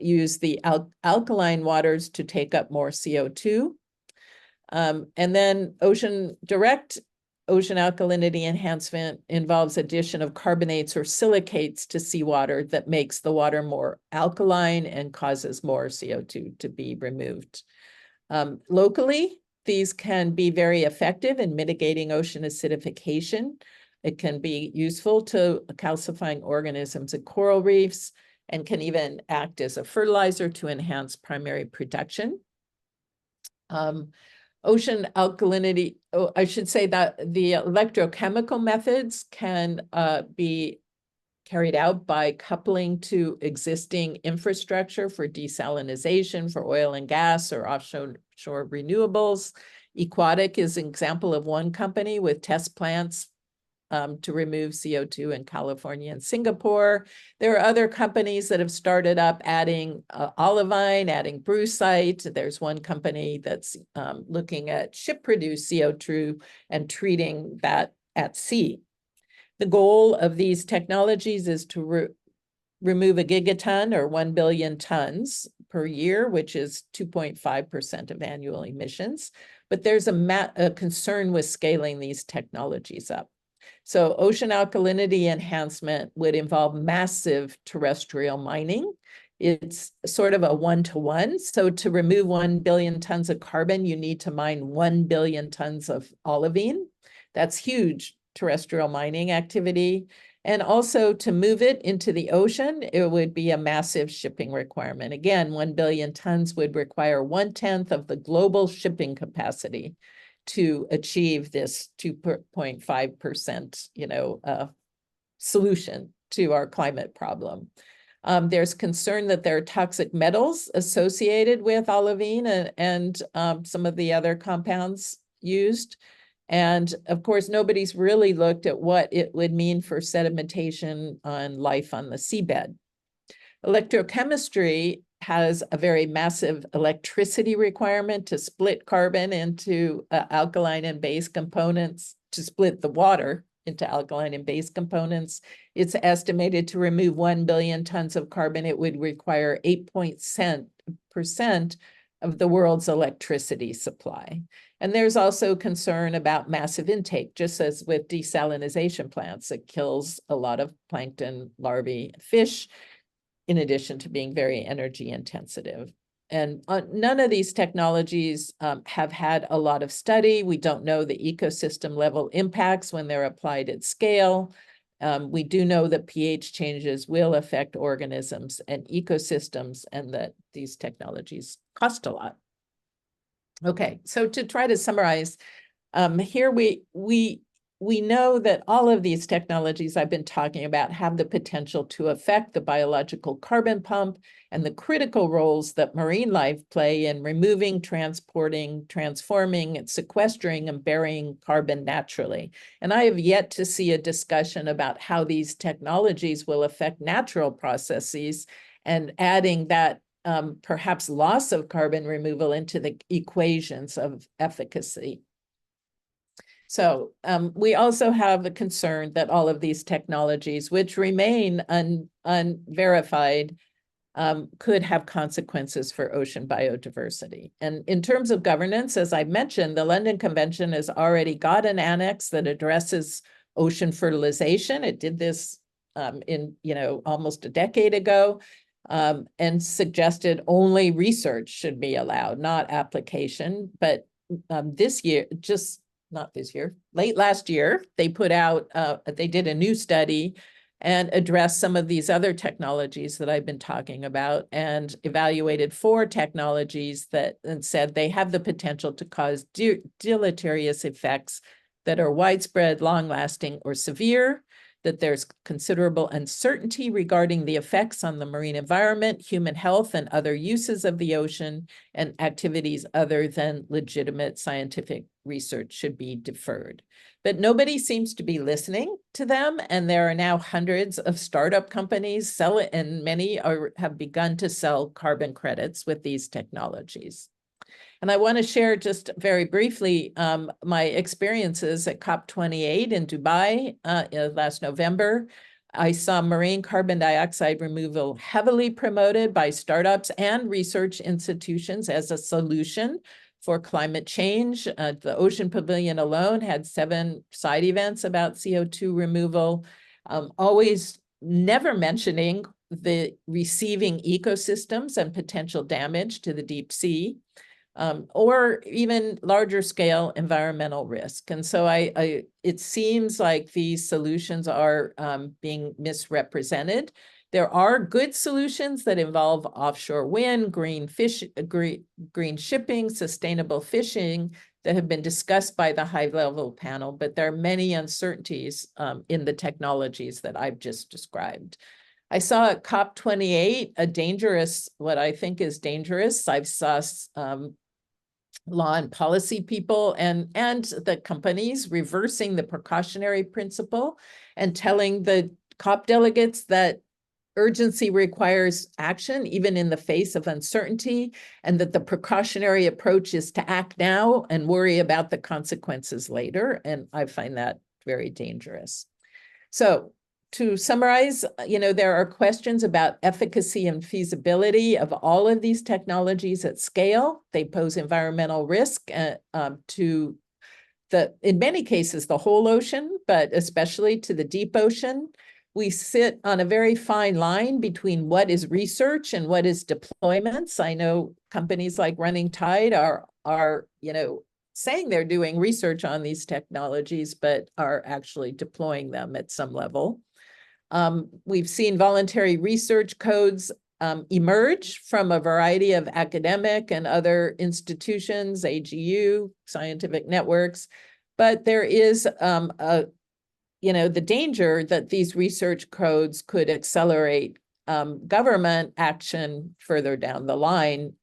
S3: use the alkaline waters to take up more CO2. And then direct ocean alkalinity enhancement involves addition of carbonates or silicates to seawater that makes the water more alkaline and causes more CO2 to be removed. Locally, these can be very effective in mitigating ocean acidification. It can be useful to calcifying organisms and coral reefs, and can even act as a fertilizer to enhance primary production. Ocean alkalinity, I should say that the electrochemical methods can be carried out by coupling to existing infrastructure for desalinization for oil and gas or offshore renewables. Aquatic is an example of one company with test plants to remove CO2 in California and Singapore. There are other companies that have started up adding olivine, adding brucite. There's one company that's looking at ship-produced CO2 and treating that at sea. The goal of these technologies is to remove a gigaton or 1 billion tons per year, which is 2.5% of annual emissions. But there's a concern with scaling these technologies up. So ocean alkalinity enhancement would involve massive terrestrial mining. It's sort of a one-to-one. So to remove 1 billion tons of carbon, you need to mine 1 billion tons of olivine. That's huge terrestrial mining activity. And also to move it into the ocean, it would be a massive shipping requirement. Again, 1 billion tons would require 1/10 of the global shipping capacity to achieve this 2.5%, solution to our climate problem. There's concern that there are toxic metals associated with olivine and some of the other compounds used. And of course, nobody's really looked at what it would mean for sedimentation on life on the seabed. Electrochemistry has a very massive electricity requirement to split carbon into alkaline and base components, to split the water into alkaline and base components. It's estimated to remove 1 billion tons of carbon. It would require 8% of the world's electricity supply. And there's also concern about massive intake, just as with desalinization plants. It kills a lot of plankton, larvae, fish, in addition to being very energy intensive. And none of these technologies have had a lot of study. We don't know the ecosystem level impacts when they're applied at scale. We do know that pH changes will affect organisms and ecosystems, and that these technologies cost a lot. Okay, so to try to summarize, here we we know that all of these technologies I've been talking about have the potential to affect the biological carbon pump and the critical roles that marine life play in removing, transporting, transforming, and sequestering and burying carbon naturally. And I have yet to see a discussion about how these technologies will affect natural processes and adding that perhaps loss of carbon removal into the equations of efficacy. So we also have a concern that all of these technologies, which remain unverified, could have consequences for ocean biodiversity. And in terms of governance, as I mentioned, the London Convention has already got an annex that addresses ocean fertilization. It did this in almost a decade ago, and suggested only research should be allowed, not application. But this year, not this year, late last year, they put out, they did a new study and addressed some of these other technologies that I've been talking about and evaluated 4 technologies and said they have the potential to cause deleterious effects that are widespread, long-lasting, or severe, that there's considerable uncertainty regarding the effects on the marine environment, human health, and other uses of the ocean, and activities other than legitimate scientific research should be deferred. But nobody seems to be listening to them, and there are now hundreds of startup companies and many have begun to sell carbon credits with these technologies. And I want to share just very briefly my experiences at COP28 in Dubai last November. I saw marine carbon dioxide removal heavily promoted by startups and research institutions as a solution for climate change. The Ocean Pavilion alone had 7 side events about CO2 removal, always never mentioning the receiving ecosystems and potential damage to the deep sea. Or even larger scale environmental risk. And so it seems like these solutions are being misrepresented. There are good solutions that involve offshore wind, green shipping, sustainable fishing that have been discussed by the high-level panel, but there are many uncertainties in the technologies that I've just described. I saw at COP28 what I think is dangerous. I saw law and policy people and the companies reversing the precautionary principle and telling the COP delegates that urgency requires action, even in the face of uncertainty, and that the precautionary approach is to act now and worry about the consequences later. And I find that very dangerous. So to summarize, there are questions about efficacy and feasibility of all of these technologies at scale. They pose environmental risk to in many cases, the whole ocean, but especially to the deep ocean. We sit on a very fine line between what is research and what is deployments. I know companies like Running Tide are saying they're doing research on these technologies, but are actually deploying them at some level. We've seen voluntary research codes emerge from a variety of academic and other institutions, AGU, scientific networks, but there is the danger that these research codes could accelerate government action further down the line,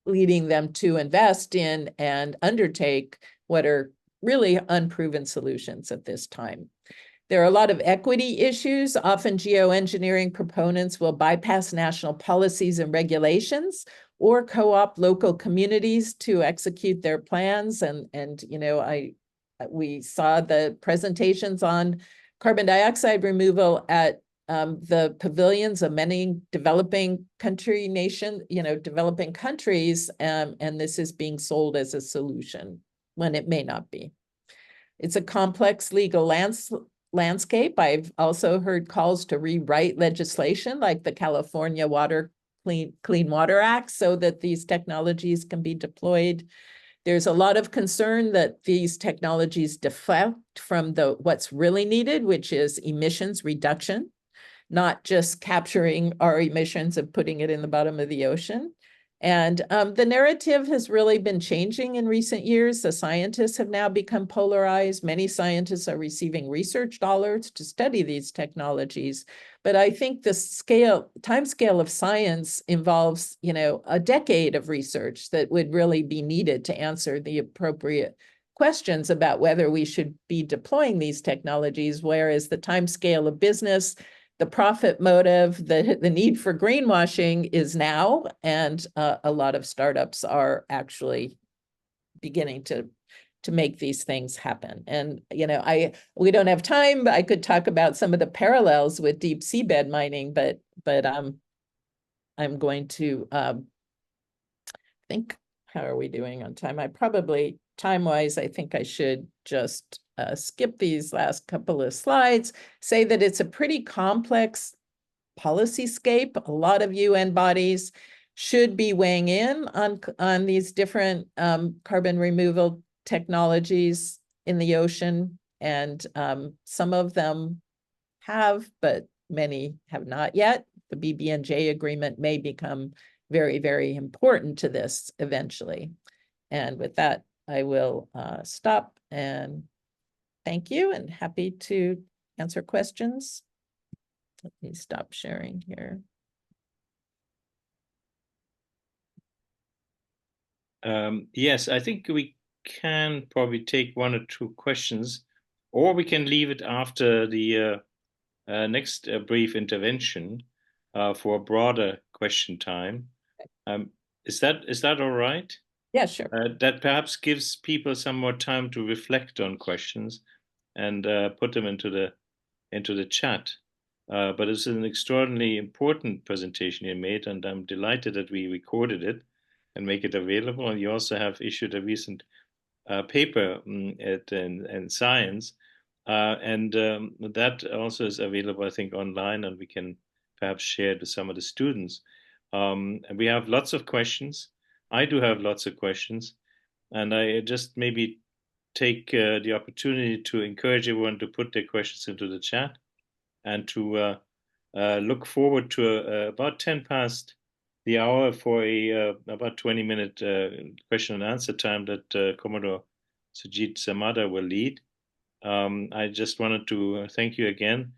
S3: leading them to invest in and undertake what are really unproven solutions at this time. There are a lot of equity issues. Often geoengineering proponents will bypass national policies and regulations or co-opt local communities to execute their plans. We saw the presentations on carbon dioxide removal at the pavilions of many developing countries, and this is being sold as a solution when it may not be. It's a complex legal landscape. I've also heard calls to rewrite legislation like the California Clean Water Act so that these technologies can be deployed. There's a lot of concern that these technologies deflect from what's really needed, which is emissions reduction, not just capturing our emissions and putting it in the bottom of the ocean. And the narrative has really been changing in recent years. The scientists have now become polarized. Many scientists are receiving research dollars to study these technologies. But I think the time scale of science involves, a decade of research that would really be needed to answer the appropriate questions about whether we should be deploying these technologies, whereas the time scale of business, the profit motive, the need for greenwashing is now, and a lot of startups are actually beginning to make these things happen. And we don't have time, but I could talk about some of the parallels with deep seabed mining, but I'm going to think, how are we doing on time? I probably, time-wise, I think I should just skip these last couple of slides, say that it's a pretty complex policy-scape. A lot of UN bodies should be weighing in on these different carbon removal technologies in the ocean. And some of them have, but many have not yet. The BBNJ agreement may become very, very important to this eventually. And with that, I will stop and thank you, and happy to answer questions. Let me stop sharing here.
S1: Yes, I think we can probably take one or two questions, or we can leave it after the next brief intervention for a broader question time. Is that all right?
S3: Yeah, sure.
S1: That perhaps gives people some more time to reflect on questions and put them into the chat. But it's an extraordinarily important presentation you made, and I'm delighted that we recorded it and make it available. And you also have issued a recent paper in Science, and that also is available, I think, online, and we can perhaps share it with some of the students. And we have lots of questions. I do have lots of questions, and I just maybe take the opportunity to encourage everyone to put their questions into the chat and to look forward to about 10 past the hour for a about 20-minute question and answer time that Commodore Sujeet Samaddar will lead. I just wanted to thank you again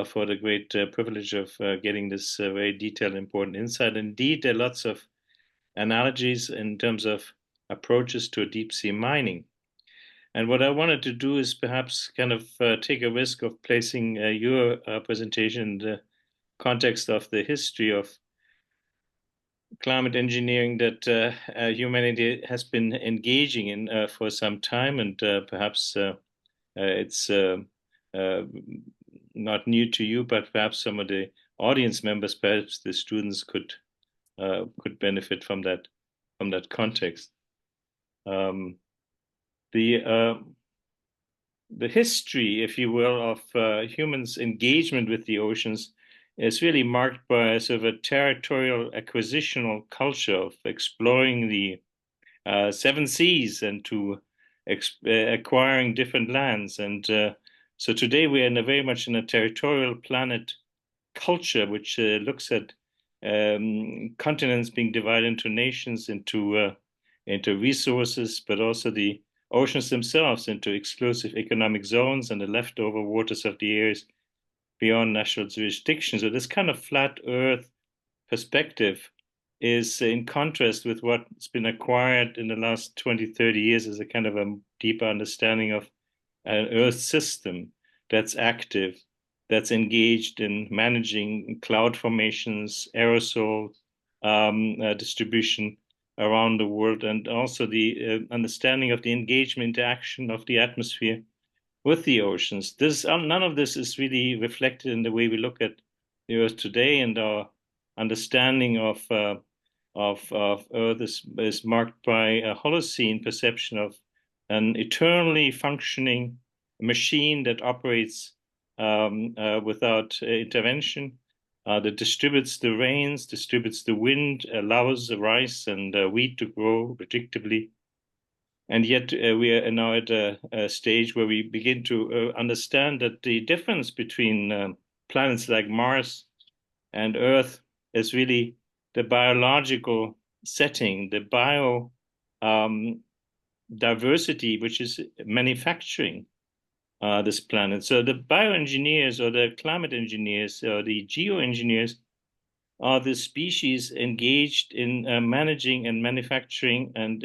S1: for the great privilege of getting this very detailed, important insight. Indeed, there are lots of analogies in terms of approaches to deep sea mining. And what I wanted to do is perhaps kind of take a risk of placing your presentation in the context of the history of climate engineering that humanity has been engaging in for some time, and perhaps it's not new to you, but perhaps some of the audience members, perhaps the students, could benefit from that context. The history, if you will, of humans' engagement with the oceans is really marked by sort of a territorial acquisitional culture of exploring the seven seas and to acquiring different lands. And so today we are very much in a territorial planet culture, which looks at continents being divided into nations, into resources, but also the oceans themselves into exclusive economic zones and the leftover waters of the areas beyond national jurisdiction. So this kind of flat Earth perspective is in contrast with what's been acquired in the last 20, 30 years as a kind of a deeper understanding of an Earth system that's active, that's engaged in managing cloud formations, aerosol distribution around the world, and also the understanding of the engagement, interaction of the atmosphere with the oceans. None of this is really reflected in the way we look at the Earth today, and our understanding of Earth is marked by a Holocene perception of an eternally functioning machine that operates without intervention, that distributes the rains, distributes the wind, allows the rice and wheat to grow predictably. And yet we are now at a stage where we begin to understand that the difference between planets like Mars and Earth is really the biological setting, the bio diversity, which is manufacturing this planet. So the bioengineers or the climate engineers or the geoengineers are the species engaged in managing and manufacturing and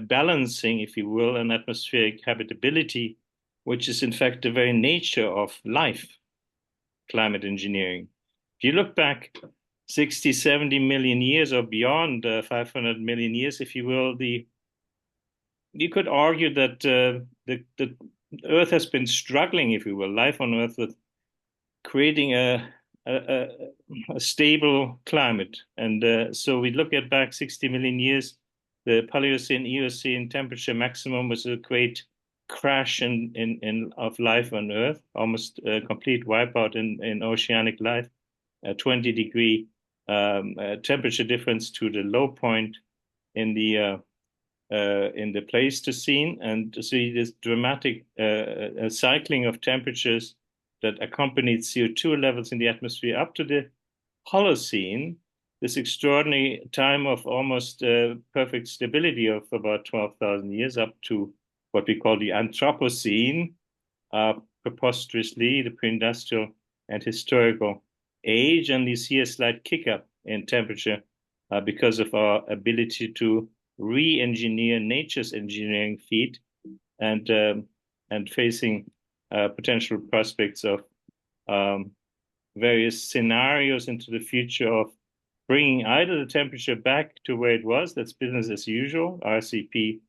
S1: balancing, if you will, an atmospheric habitability, which is in fact the very nature of life, climate engineering. If you look back 60, 70 million years or beyond 500 million years, if you will, you could argue that the Earth has been struggling, if you will, life on Earth, with creating a stable climate. And so we look at back 60 million years, the Paleocene, Eocene temperature maximum was a great crash of life on Earth, almost a complete wipeout in oceanic life, a 20-degree temperature difference to the low point in the Pleistocene, and to see this dramatic cycling of temperatures that accompanied CO2 levels in the atmosphere up to the Holocene, this extraordinary time of almost perfect stability of about 12,000 years up to what we call the Anthropocene, preposterously the pre-industrial and historical age. And you see a slight kick up in temperature because of our ability to re-engineer nature's engineering feat and facing potential prospects of various scenarios into the future of bringing either the temperature back to where it was, that's business as usual, RCP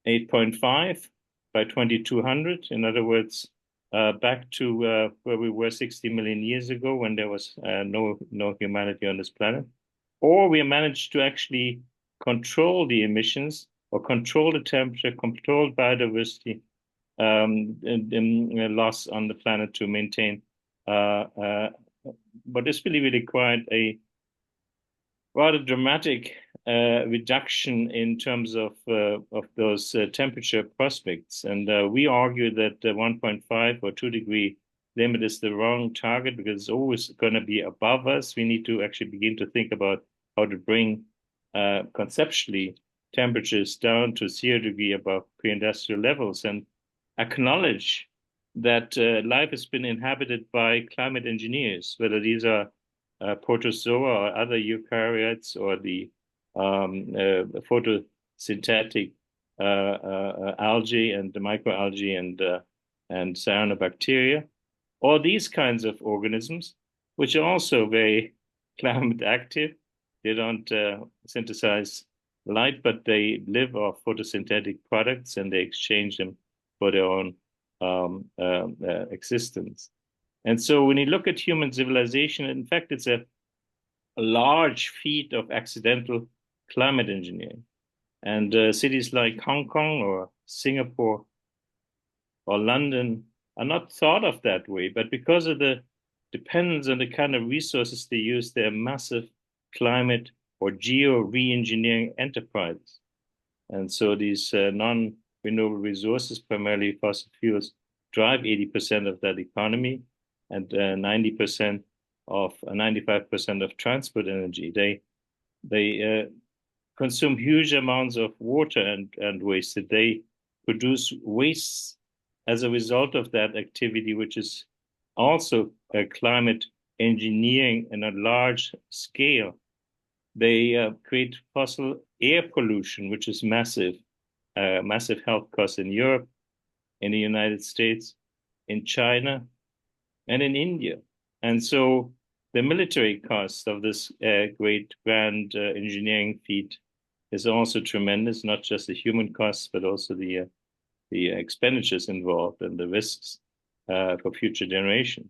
S1: 8.5 by 2200, in other words, back to where we were 60 million years ago when there was no humanity on this planet, or we managed to actually control the emissions or control the temperature, control biodiversity loss on the planet to maintain what is really required a rather dramatic reduction in terms of those temperature prospects. And we argue that the 1.5 or 2 degree limit is the wrong target because it's always going to be above us. We need to actually begin to think about how to bring conceptually temperatures down to 0 degree above pre-industrial levels and acknowledge that life has been inhabited by climate engineers, whether these are protozoa or other eukaryotes or the photosynthetic algae and the microalgae and cyanobacteria, or these kinds of organisms, which are also very climate active. They don't synthesize light, but they live off photosynthetic products and they exchange them for their own existence. And so when you look at human civilization, in fact, it's a large feat of accidental climate engineering. And cities like Hong Kong or Singapore or London are not thought of that way, but because of the dependence on the kind of resources they use, they're massive climate or geo re-engineering enterprises. And so these non-renewable resources, primarily fossil fuels, drive 80% of that economy and 95% of transport energy. They consume huge amounts of water and waste. They produce waste as a result of that activity, which is also climate engineering in a large scale. They create fossil air pollution, which is massive health costs in Europe, in the United States, in China, and in India. And so the military cost of this great grand engineering feat is also tremendous, not just the human costs, but also the expenditures involved and the risks for future generations.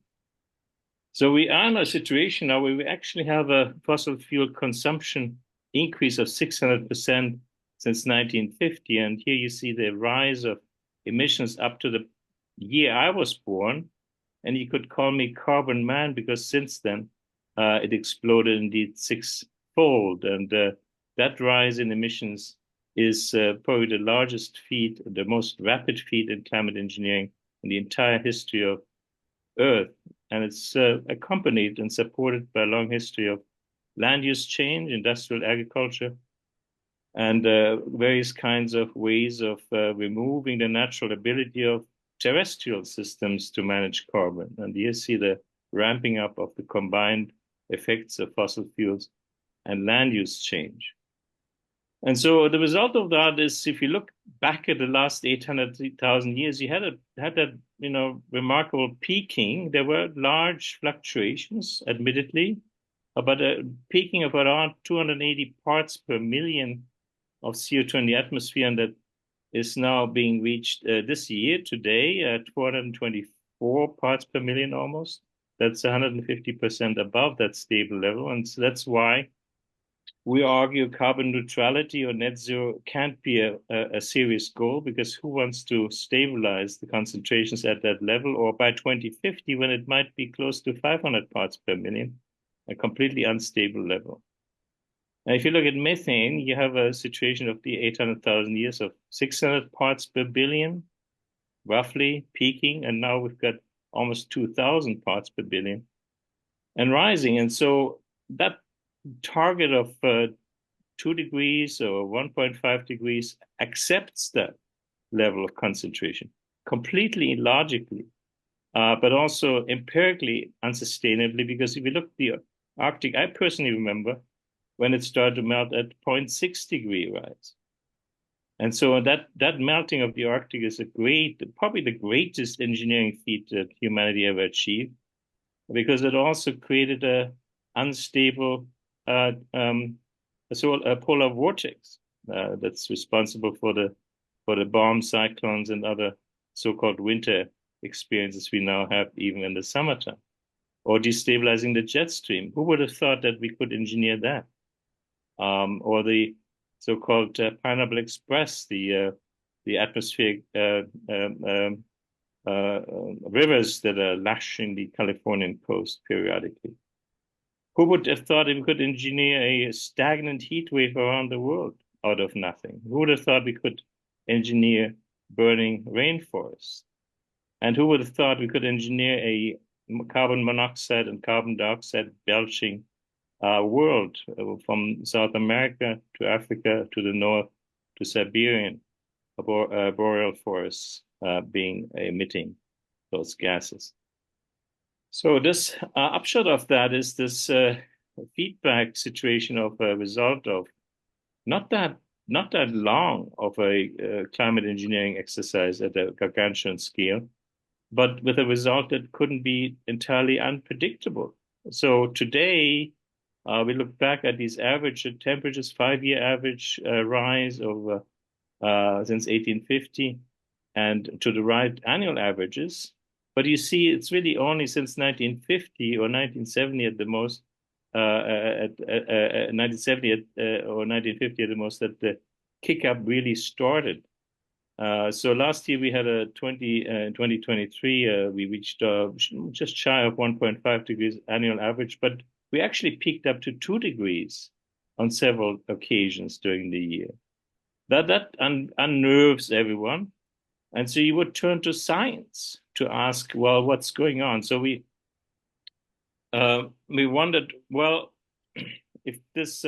S1: So we are in a situation now where we actually have a fossil fuel consumption increase of 600% since 1950. And here you see the rise of emissions up to the year I was born. And you could call me carbon man because since then it exploded indeed sixfold. And that rise in emissions is probably the largest feat, the most rapid feat in climate engineering in the entire history of Earth. And it's accompanied and supported by a long history of land use change, industrial agriculture, and various kinds of ways of removing the natural ability of terrestrial systems to manage carbon. And you see the ramping up of the combined effects of fossil fuels and land use change. And so the result of that is, if you look back at the last 800,000 years, you had that remarkable peaking. There were large fluctuations, admittedly, but a peaking of around 280 parts per million of CO2 in the atmosphere, and that is now being reached this year, today, at 424 parts per million almost. That's 150% above that stable level. And so that's why we argue carbon neutrality or net zero can't be a serious goal, because who wants to stabilize the concentrations at that level, or by 2050 when it might be close to 500 parts per million, a completely unstable level. Now, if you look at methane, you have a situation of the 800,000 years of 600 parts per billion, roughly peaking, and now we've got almost 2,000 parts per billion and rising. And so that target of 2 degrees or 1.5 degrees accepts that level of concentration completely logically, but also empirically unsustainably, because if you look at the Arctic, I personally remember when it started to melt at 0.6 degree rise. And so that melting of the Arctic is probably the greatest engineering feat that humanity ever achieved, because it also created a unstable a polar vortex that's responsible for the bomb cyclones and other so-called winter experiences we now have even in the summertime, or destabilizing the jet stream. Who would have thought that we could engineer that? Or the so-called Pineapple Express, the atmospheric rivers that are lashing the Californian coast periodically. Who would have thought we could engineer a stagnant heat wave around the world out of nothing? Who would have thought we could engineer burning rainforests? And who would have thought we could engineer a carbon monoxide and carbon dioxide belching world from South America to Africa to the north to Siberian boreal forests being emitting those gases? So this upshot of that is this feedback situation of a result of not that long of a climate engineering exercise at a gargantuan scale, but with a result that couldn't be entirely unpredictable. So today, we look back at these average temperatures, 5-year average rise over since 1850, and to the right annual averages. But you see, it's really only since 1950 or 1970 at the most, 1970 or 1950 at the most, that the kick up really started. So last year we had a 2023, we reached just shy of 1.5 degrees annual average, but we actually peaked up to 2 degrees on several occasions during the year. That unnerves everyone. And so you would turn to science to ask, well, what's going on? So we wondered, well, if this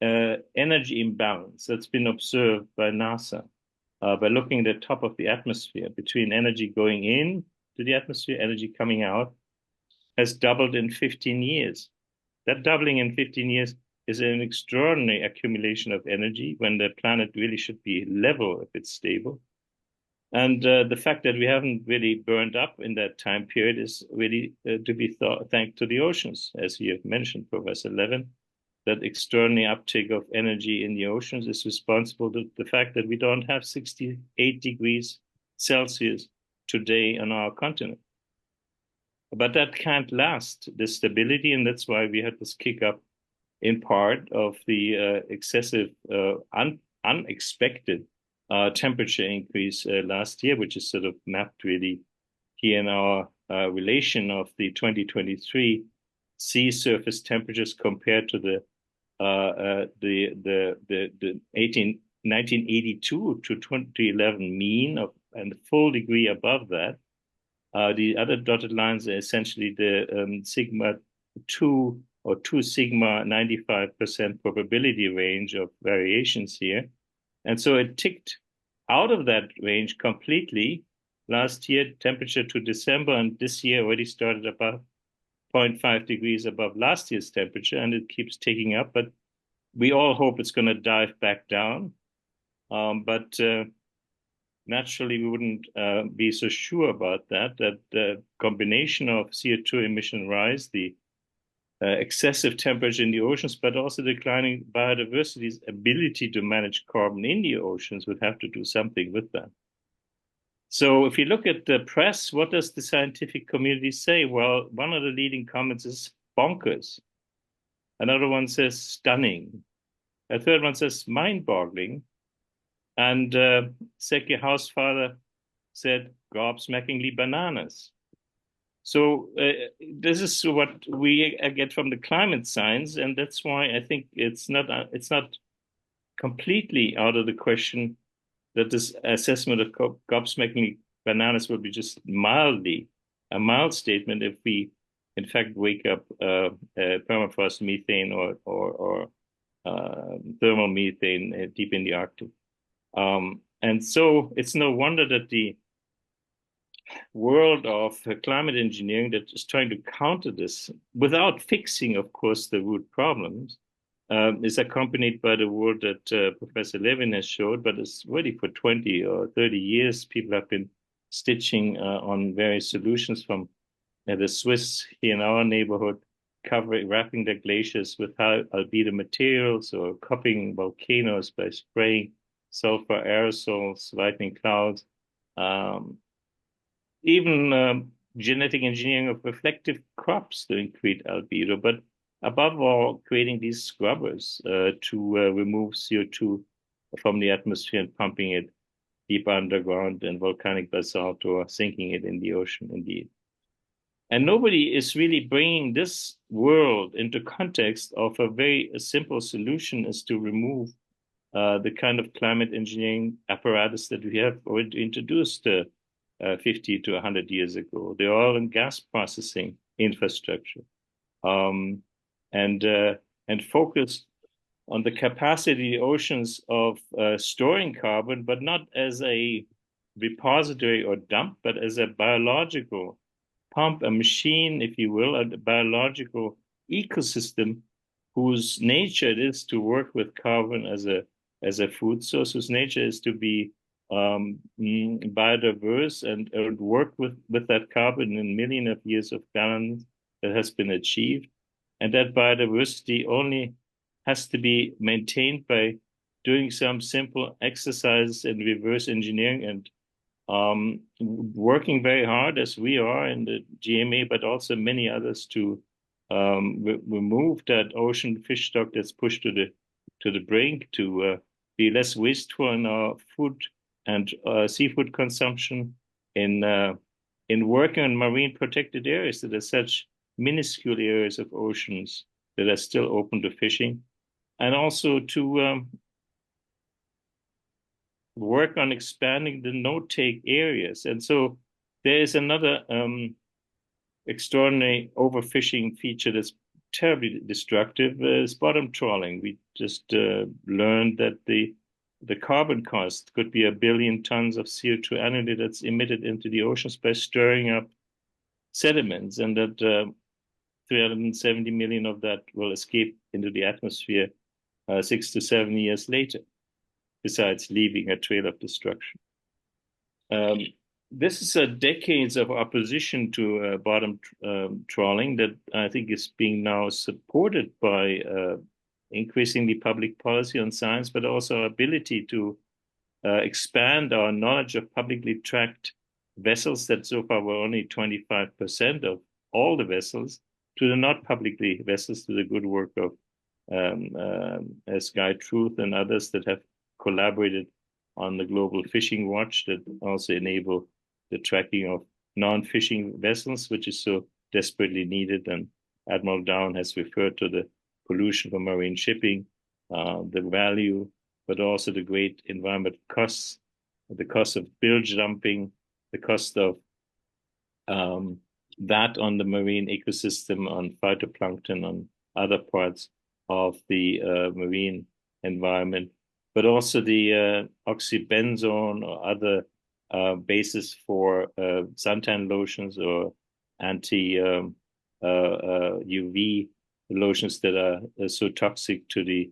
S1: energy imbalance that's been observed by NASA by looking at the top of the atmosphere between energy going in to the atmosphere, energy coming out, has doubled in 15 years. That doubling in 15 years is an extraordinary accumulation of energy when the planet really should be level if it's stable. And the fact that we haven't really burned up in that time period is really to be thanked to the oceans, as you have mentioned, Professor Levin. That extraordinary uptake of energy in the oceans is responsible to the fact that we don't have 68 degrees Celsius today on our continent. But that can't last, this stability, and that's why we had this kick up in part of the excessive, unexpected temperature increase last year, which is sort of mapped really here in our relation of the 2023 sea surface temperatures compared to the 1982 to 2011 mean of, and a full degree above that. The other dotted lines are essentially the sigma 2 or 2 sigma 95% probability range of variations here. And so it ticked out of that range completely last year, temperature to December, and this year already started above 0.5 degrees above last year's temperature, and it keeps ticking up. But we all hope it's going to dive back down. But naturally, we wouldn't be so sure about that the combination of CO2 emission rise, the excessive temperature in the oceans, but also declining biodiversity's ability to manage carbon in the oceans would have to do something with that. So if you look at the press, what does the scientific community say? Well, one of the leading comments is bonkers. Another one says stunning. A third one says mind-boggling. And Seki Housefather said gobsmackingly bananas. So this is what we get from the climate science, and that's why I think it's not completely out of the question that this assessment of gobsmackingly bananas will be just mildly a mild statement if we, in fact, wake up permafrost methane or thermal methane deep in the Arctic. And so it's no wonder that the world of climate engineering that is trying to counter this without fixing, of course, the root problems is accompanied by the work that Professor Levin has showed, but it's really for 20 or 30 years, people have been stitching on various solutions from the Swiss here in our neighborhood, wrapping their glaciers with high albedo materials or cupping volcanoes by spraying sulfur aerosols, lightning clouds, even genetic engineering of reflective crops to increase albedo, but above all, creating these scrubbers to remove CO2 from the atmosphere and pumping it deep underground in volcanic basalt or sinking it in the ocean, indeed. And nobody is really bringing this world into context of a very simple solution is to remove the kind of climate engineering apparatus that we have already introduced 50 to 100 years ago, the oil and gas processing infrastructure, and focused on the capacity of the oceans of storing carbon, but not as a repository or dump, but as a biological pump, a machine, if you will, a biological ecosystem whose nature it is to work with carbon as a food source, whose nature is to be biodiverse and work with that carbon in millions of years of balance that has been achieved. And that biodiversity only has to be maintained by doing some simple exercises in reverse engineering and working very hard as we are in the GMA, but also many others to remove that ocean fish stock that's pushed to the brink, to be less wasteful in our food and seafood consumption, in working on marine protected areas that are such minuscule areas of oceans that are still open to fishing, and also to work on expanding the no-take areas. And so there is another extraordinary overfishing feature that's terribly destructive, is bottom trawling. We just learned that the carbon cost could be 1 billion tons of CO2 annually that's emitted into the oceans by stirring up sediments, and that 370 million of that will escape into the atmosphere 6 to 7 years later, besides leaving a trail of destruction. This is decades of opposition to bottom trawling that I think is being now supported by increasingly public policy on science, but also our ability to expand our knowledge of publicly tracked vessels that so far were only 25% of all the vessels, to the not publicly vessels, to the good work of Sky Truth and others that have collaborated on the Global Fishing Watch that also enable the tracking of non-fishing vessels, which is so desperately needed. And Admiral Dhowan has referred to the pollution from marine shipping, the value, but also the great environmental costs, the cost of bilge dumping, the cost of that on the marine ecosystem, on phytoplankton, on other parts of the marine environment, but also the oxybenzone or other basis for suntan lotions or anti-UV lotions that are so toxic to the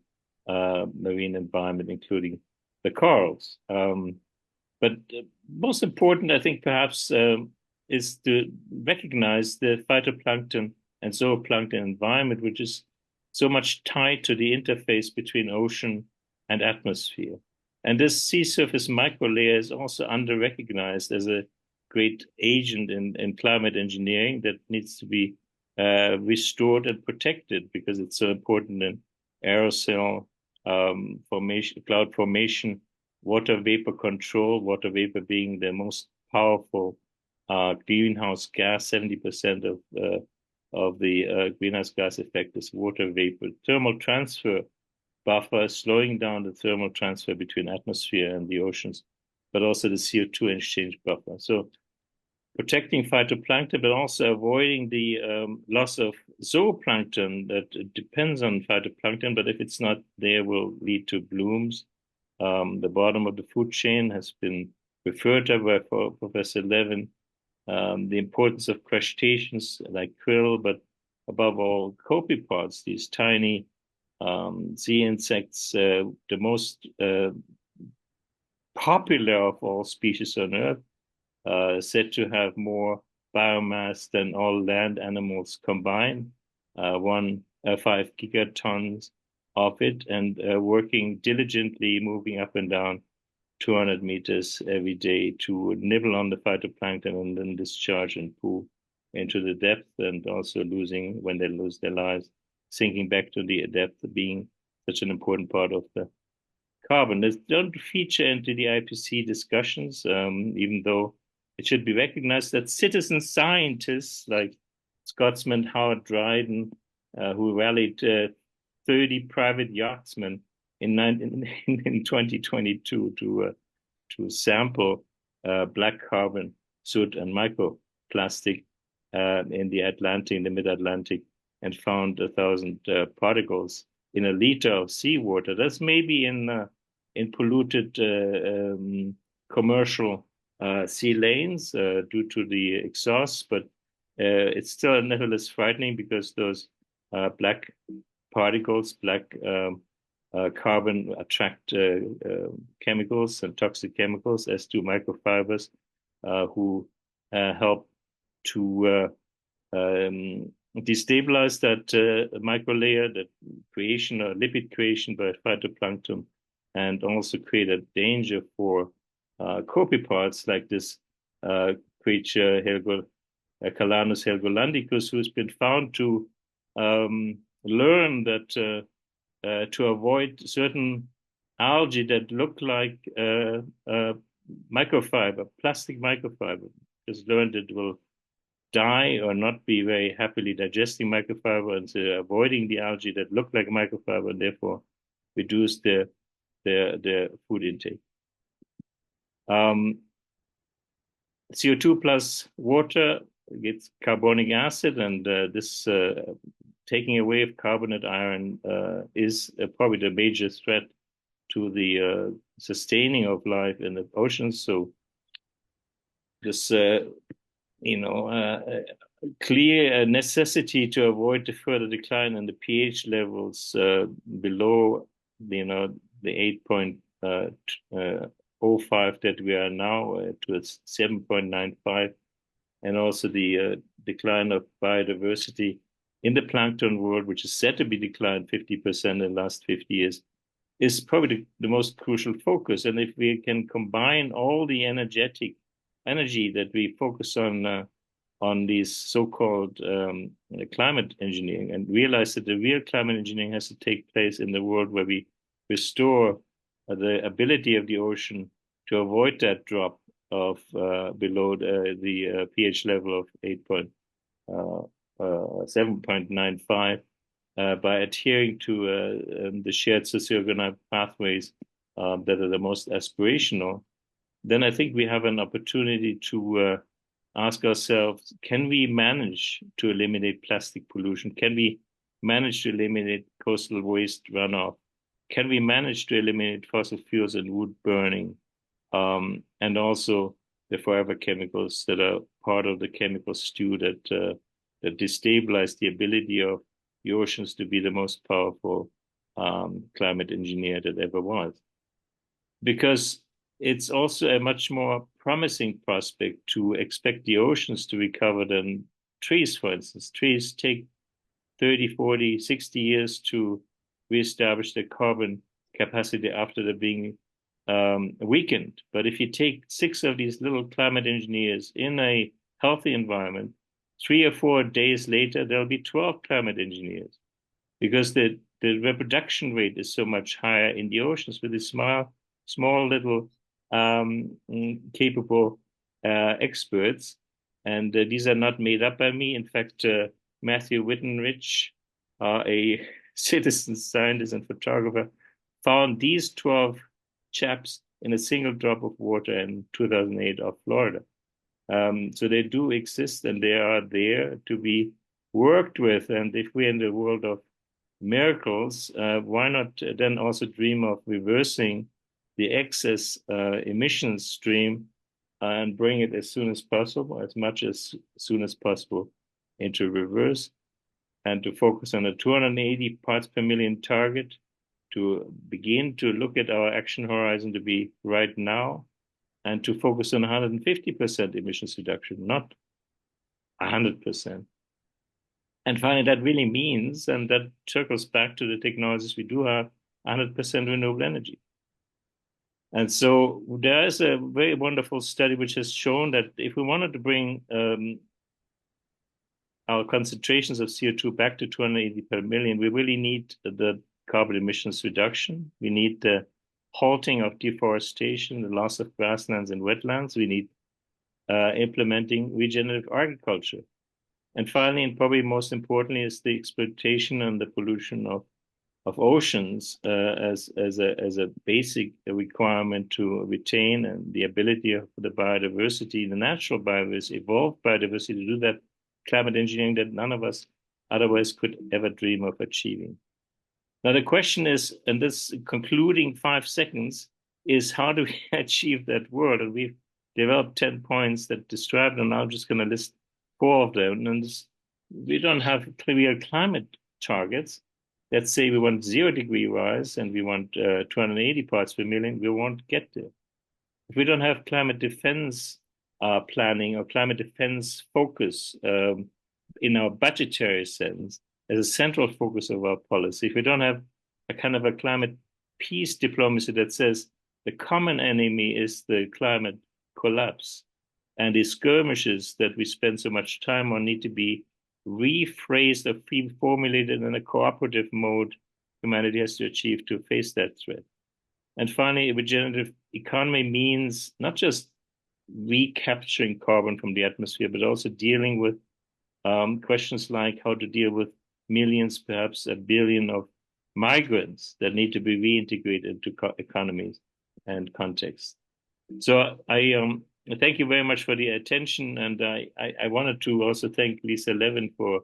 S1: marine environment, including the corals. But most important, I think, perhaps, is to recognize the phytoplankton and zooplankton environment, which is so much tied to the interface between ocean and atmosphere. And this sea surface microlayer is also under-recognized as a great agent in climate engineering that needs to be restored and protected because it's so important in aerosol formation, cloud formation, water vapor control, water vapor being the most powerful greenhouse gas. 70% of the greenhouse gas effect is water vapor. Thermal transfer buffer, slowing down the thermal transfer between atmosphere and the oceans, but also the CO2 exchange buffer. So protecting phytoplankton, but also avoiding the loss of zooplankton that depends on phytoplankton, but if it's not there, will lead to blooms. The bottom of the food chain has been referred to by Professor Levin. The importance of crustaceans like krill, but above all, copepods, these tiny sea insects, the most popular of all species on Earth, said to have more biomass than all land animals combined, 5 gigatons of it, and working diligently, moving up and down 200 meters every day to nibble on the phytoplankton and then discharge and pool into the depth, and also losing, when they lose their lives, sinking back to the depth, being such an important part of the carbon. They don't feature into the IPC discussions, even though it should be recognized that citizen scientists like Scotsman Howard Dryden, who rallied 30 private yachtsmen in 2022 to sample black carbon, soot, and microplastic in the Atlantic, in the mid-Atlantic, and found 1,000 particles in a liter of seawater. That's maybe in polluted commercial sea lanes due to the exhaust, but it's still nevertheless frightening because those black particles, black carbon attract chemicals and toxic chemicals, as do microfibers, who help to destabilize that microlayer, that creation or lipid creation by phytoplankton, and also create a danger for copepods like this creature, Calanus helgolandicus, who's been found to learn that to avoid certain algae that look like microfiber, plastic microfiber, has learned it will die or not be very happily digesting microfiber, and so avoiding the algae that look like microfiber, and therefore reduce their food intake. CO2 plus water gets carbonic acid, and this taking away of carbonate iron is probably the major threat to the sustaining of life in the oceans. So this, clear necessity to avoid the further decline in the pH levels below, the 8.05 that we are now, to 7.95, and also the decline of biodiversity in the plankton world, which is said to be declined 50% in the last 50 years, is probably the most crucial focus. And if we can combine all the energy that we focus on these so-called climate engineering, and realize that the real climate engineering has to take place in the world where we restore the ability of the ocean to avoid that drop of below the pH level of 7.95 by adhering to the shared socioeconomic pathways that are the most aspirational, then I think we have an opportunity to ask ourselves, can we manage to eliminate plastic pollution? Can we manage to eliminate coastal waste runoff? Can we manage to eliminate fossil fuels and wood burning? And also the forever chemicals that are part of the chemical stew that destabilize the ability of the oceans to be the most powerful climate engineer that ever was. Because it's also a much more promising prospect to expect the oceans to recover than trees, for instance. Trees take 30, 40, 60 years to reestablish their carbon capacity after they're being weakened. But if you take 6 of these little climate engineers in a healthy environment, 3 or 4 days later, there'll be 12 climate engineers because the reproduction rate is so much higher in the oceans with these small little capable experts. And these are not made up by me. In fact, Matthew Wittenrich, a citizen scientist and photographer, found these 12 chaps in a single drop of water in 2008 off Florida. So they do exist and they are there to be worked with. And if we're in the world of miracles, why not then also dream of reversing the excess emissions stream and bring it as soon as possible, as much as soon as possible into reverse, and to focus on a 280 parts per million target, to begin to look at our action horizon to be right now, and to focus on 150% emissions reduction, not 100%. And finally, that really means, and that circles back to the technologies we do have, 100% renewable energy. And so there is a very wonderful study which has shown that if we wanted to bring our concentrations of CO2 back to 280 per million, we really need the carbon emissions reduction. We need the halting of deforestation, the loss of grasslands and wetlands. We need implementing regenerative agriculture. And finally, and probably most importantly, is the exploitation and the pollution of oceans as a basic requirement to retain and the ability of the biodiversity, the natural biodiversity, evolved biodiversity, to do that climate engineering that none of us otherwise could ever dream of achieving. Now, the question is, and this concluding 5 seconds, is how do we achieve that world? And we've developed 10 points that describe it, and I'm just going to list 4 of them. And we don't have clear climate targets. Let's say we want 0-degree rise and we want 280 parts per million, we won't get there. If we don't have climate defense planning or climate defense focus in our budgetary sense as a central focus of our policy, if we don't have a kind of a climate peace diplomacy that says the common enemy is the climate collapse, and the skirmishes that we spend so much time on need to be rephrased or reformulated in a cooperative mode humanity has to achieve to face that threat. And finally, a regenerative economy means not just recapturing carbon from the atmosphere, but also dealing with questions like how to deal with millions, perhaps 1 billion of migrants that need to be reintegrated into economies and contexts. So I thank you very much for the attention, and I wanted to also thank Lisa Levin for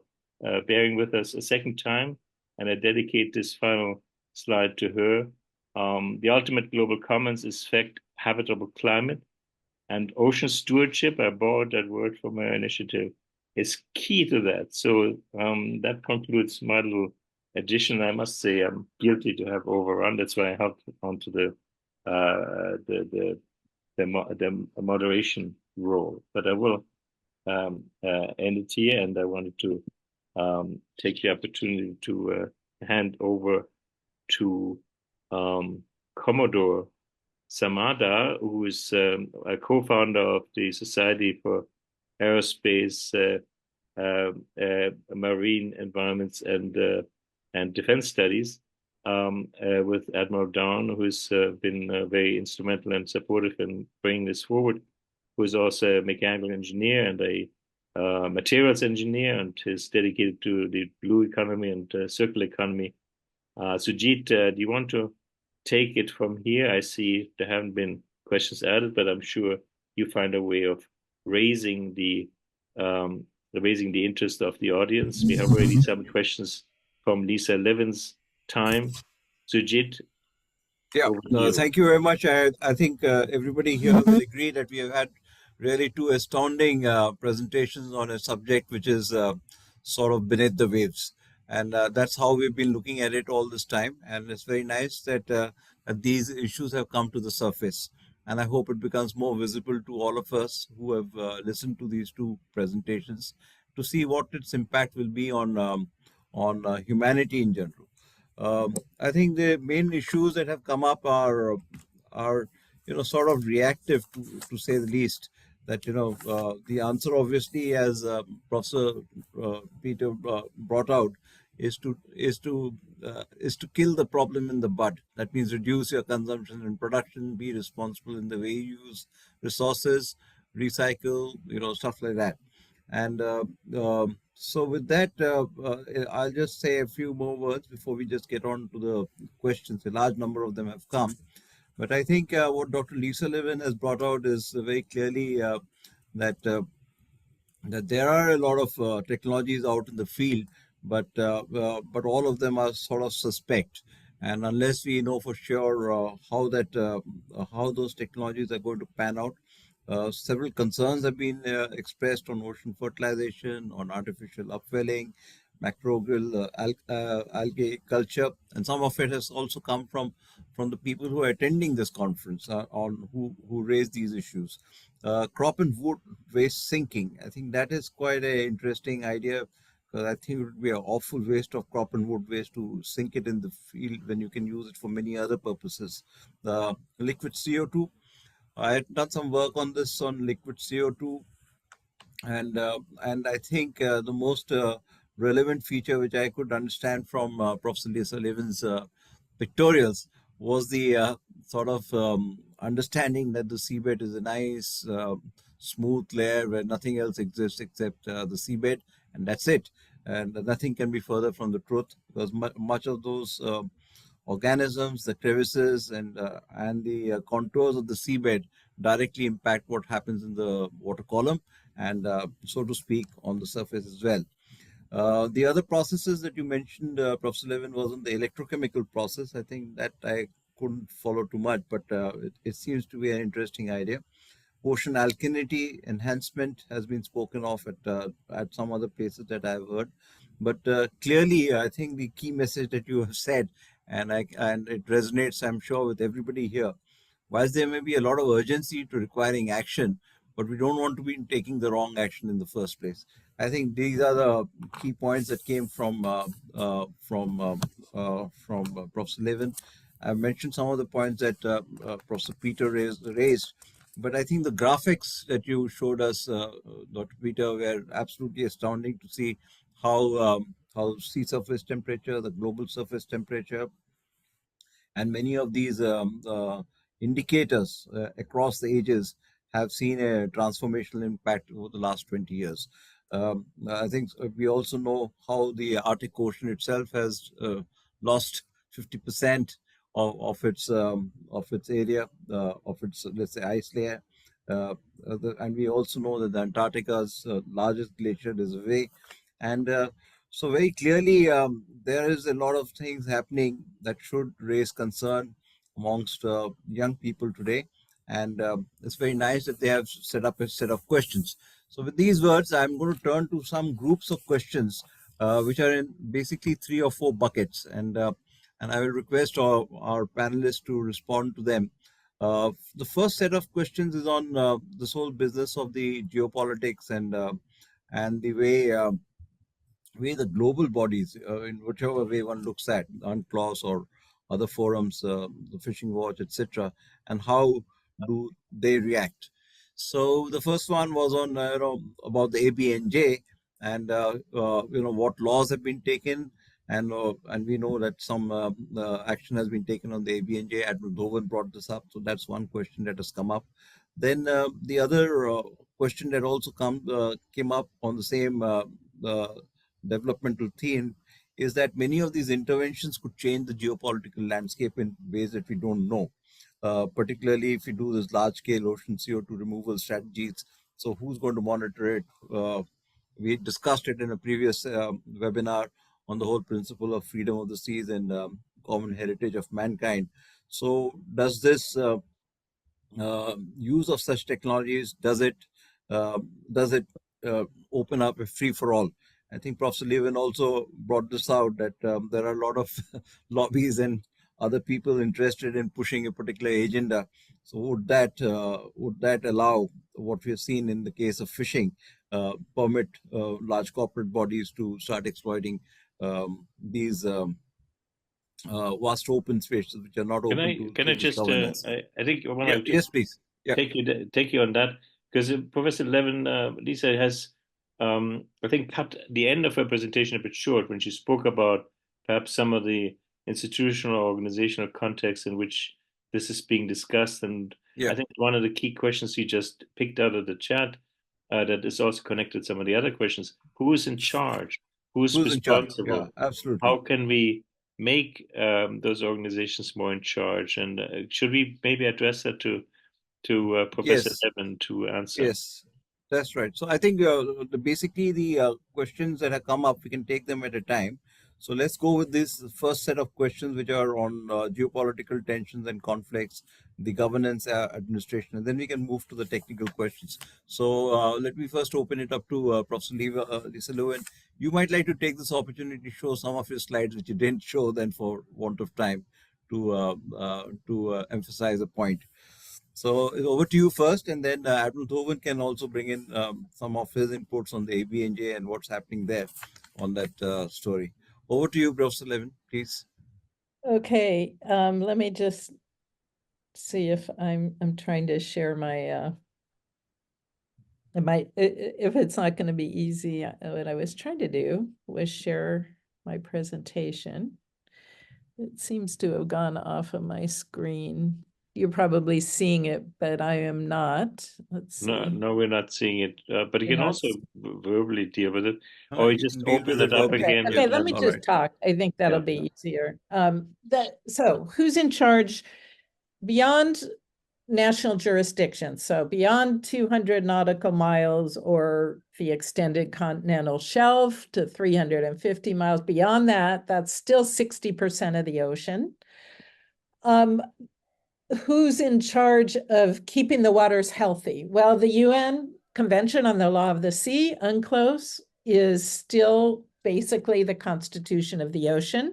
S1: bearing with us a second time, and I dedicate this final slide to her. The ultimate global commons is fact, habitable climate, and ocean stewardship, I borrowed that word from her initiative, is key to that. So that concludes my little addition. I must say I'm guilty to have overrun. That's why I helped onto the moderation role. But I will end it here, and I wanted to take the opportunity to hand over to Commodore Samaddar, who is a co-founder of the Society for Aerospace, Marine Environments, and Defense Studies, with Admiral Dhowan, who's been very instrumental and supportive in bringing this forward, who is also a mechanical engineer and a materials engineer, and is dedicated to the blue economy and circular economy. Sujeet, do you want to take it from here? I see there haven't been questions added, but I'm sure you find a way of raising the interest of the audience. We have already some questions from Lisa Levin's time. Sujeet,
S4: Yeah,
S1: over to you.
S4: thank you very much. I think everybody here will agree that we have had really two astounding presentations on a subject which is sort of beneath the waves. And that's how we've been looking at it all this time. And it's very nice that, that these issues have come to the surface. And I hope it becomes more visible to all of us who have listened to these two presentations to see what its impact will be on humanity in general. I think the main issues that have come up are sort of reactive to say the least. That the answer obviously, as Professor Peter brought out, is to kill the problem in the bud. That means reduce your consumption and production, be responsible in the way you use resources, recycle, stuff like that. And so with that, I'll just say a few more words before we just get on to the questions. A large number of them have come. But I think what Dr. Lisa Levin has brought out is very clearly that there are a lot of technologies out in the field, but all of them are sort of suspect. And unless we know for sure how those technologies are going to pan out, several concerns have been expressed on ocean fertilization, on artificial upwelling, macroalgal algae culture, and some of it has also come from the people who are attending this conference on who raised these issues. Crop and wood waste sinking, I think that is quite an interesting idea, because I think it would be an awful waste of crop and wood waste to sink it in the field when you can use it for many other purposes. Liquid CO2, I had done some work on this on liquid CO2, and I think the most relevant feature which I could understand from Professor Lisa Levin's pictorials was the sort of understanding that the seabed is a nice smooth layer where nothing else exists except the seabed, and that's it, and nothing can be further from the truth, because much of those organisms, the crevices, and the contours of the seabed directly impact what happens in the water column, and so to speak, on the surface as well. The other processes that you mentioned, Professor Levin, was on the electrochemical process. I think that I couldn't follow too much, but it seems to be an interesting idea. Ocean alkalinity enhancement has been spoken of at some other places that I've heard. But clearly, I think the key message that you have said, and it resonates, I'm sure, with everybody here. Whilst there may be a lot of urgency to requiring action, but we don't want to be taking the wrong action in the first place. I think these are the key points that came from Professor Levin. I mentioned some of the points that Professor Peter raised, but I think the graphics that you showed us, Dr. Peter, were absolutely astounding to see how sea surface temperature, the global surface temperature, and many of these indicators across the ages have seen a transformational impact over the last 20 years. I think we also know how the Arctic Ocean itself has lost 50% of its area, of its, let's say, ice layer. And we also know that the Antarctica's largest glacier is away. And so very clearly, there is a lot of things happening that should raise concern amongst young people today. And it's very nice that they have set up a set of questions. So with these words, I'm going to turn to some groups of questions, which are in basically 3 or 4 buckets. And I will request our panelists to respond to them. The first set of questions is on this whole business of the geopolitics and the way the global bodies, in whichever way one looks at, UNCLOS or other forums, the Fishing Watch, etc., and how do they react. So the first one was on about the ABNJ and what laws have been taken, and we know that some action has been taken on the ABNJ. Admirał Dhowan brought this up, so that's one question that has come up. Then the other question that also came up on the same developmental theme is that many of these interventions could change the geopolitical landscape in ways that we don't know, particularly if we do this large-scale ocean CO2 removal strategies. So who's going to monitor it? We discussed it in a previous webinar on the whole principle of freedom of the seas and common heritage of mankind. So does this use of such technologies, does it uh, open up a free for all? I think Professor Levin also brought this out, that there are a lot of lobbies and other people interested in pushing a particular agenda. So would that allow what we have seen in the case of fishing, permit large corporate bodies to start exploiting these vast open spaces which are not open to
S1: Can I
S4: serious
S1: just
S4: governance?
S1: I think I want
S4: Yeah,
S1: to
S4: yes,
S1: just
S4: please. Yeah.
S1: take you on that, because Professor Levin, Lisa has I think cut the end of her presentation a bit short when she spoke about perhaps some of the institutional or organizational context in which this is being discussed. And
S4: Yeah.
S1: I think one of the key questions you just picked out of the chat that is also connected to some of the other questions: who is in charge? Who's
S4: Who's in charge? Yeah,
S1: responsible?
S4: absolutely.
S1: How can we make those organizations more in charge? And should we maybe address that to Professor
S4: Yes,
S1: Levin to answer?
S4: yes, that's right. So I think basically the questions that have come up, we can take them at a time. So let's go with this first set of questions, which are on geopolitical tensions and conflicts, the governance, administration, and then we can move to the technical questions. So let me first open it up to Professor Lisa Lewin. You might like to take this opportunity to show some of your slides, which you didn't show then for want of time, to emphasize a point. So over to you first, and then Admiral Dhowan can also bring in some of his inputs on the ABNJ and what's happening there on that story. Over to you, Professor Levin, please.
S3: Okay, let me just see if I'm trying to share my if it's not going to be easy. What I was trying to do was share my presentation. It seems to have gone off of my screen. You're probably seeing it, but I am not. Let's see.
S1: No, we're not seeing it. But you
S3: You're
S1: can
S3: not
S1: also verbally deal with it,
S4: Ah,
S1: or you
S4: you
S1: just
S4: can deal
S1: open
S4: with
S1: it
S4: it
S1: up
S4: verbally.
S1: again.
S3: Okay,
S4: Yeah,
S3: let me
S4: all
S3: just
S4: right.
S3: talk. I think that'll
S1: Yeah.
S3: be easier. So who's in charge beyond national jurisdiction? So beyond 200 nautical miles or the extended continental shelf to 350 miles. Beyond that, that's still 60% of the ocean. Who's in charge of keeping the waters healthy? Well, the UN Convention on the Law of the Sea, UNCLOS, is still basically the constitution of the ocean.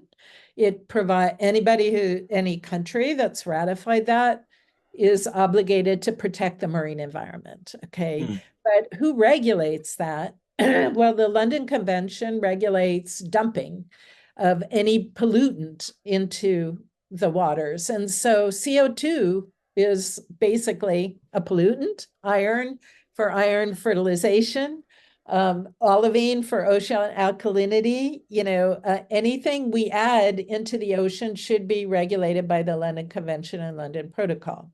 S3: It provides any country that's ratified that is obligated to protect the marine environment. Okay. But who regulates that? Well, the London Convention regulates dumping of any pollutant into the waters. And so CO2 is basically a pollutant, iron for iron fertilization, olivine for ocean alkalinity. Anything we add into the ocean should be regulated by the London Convention and London Protocol.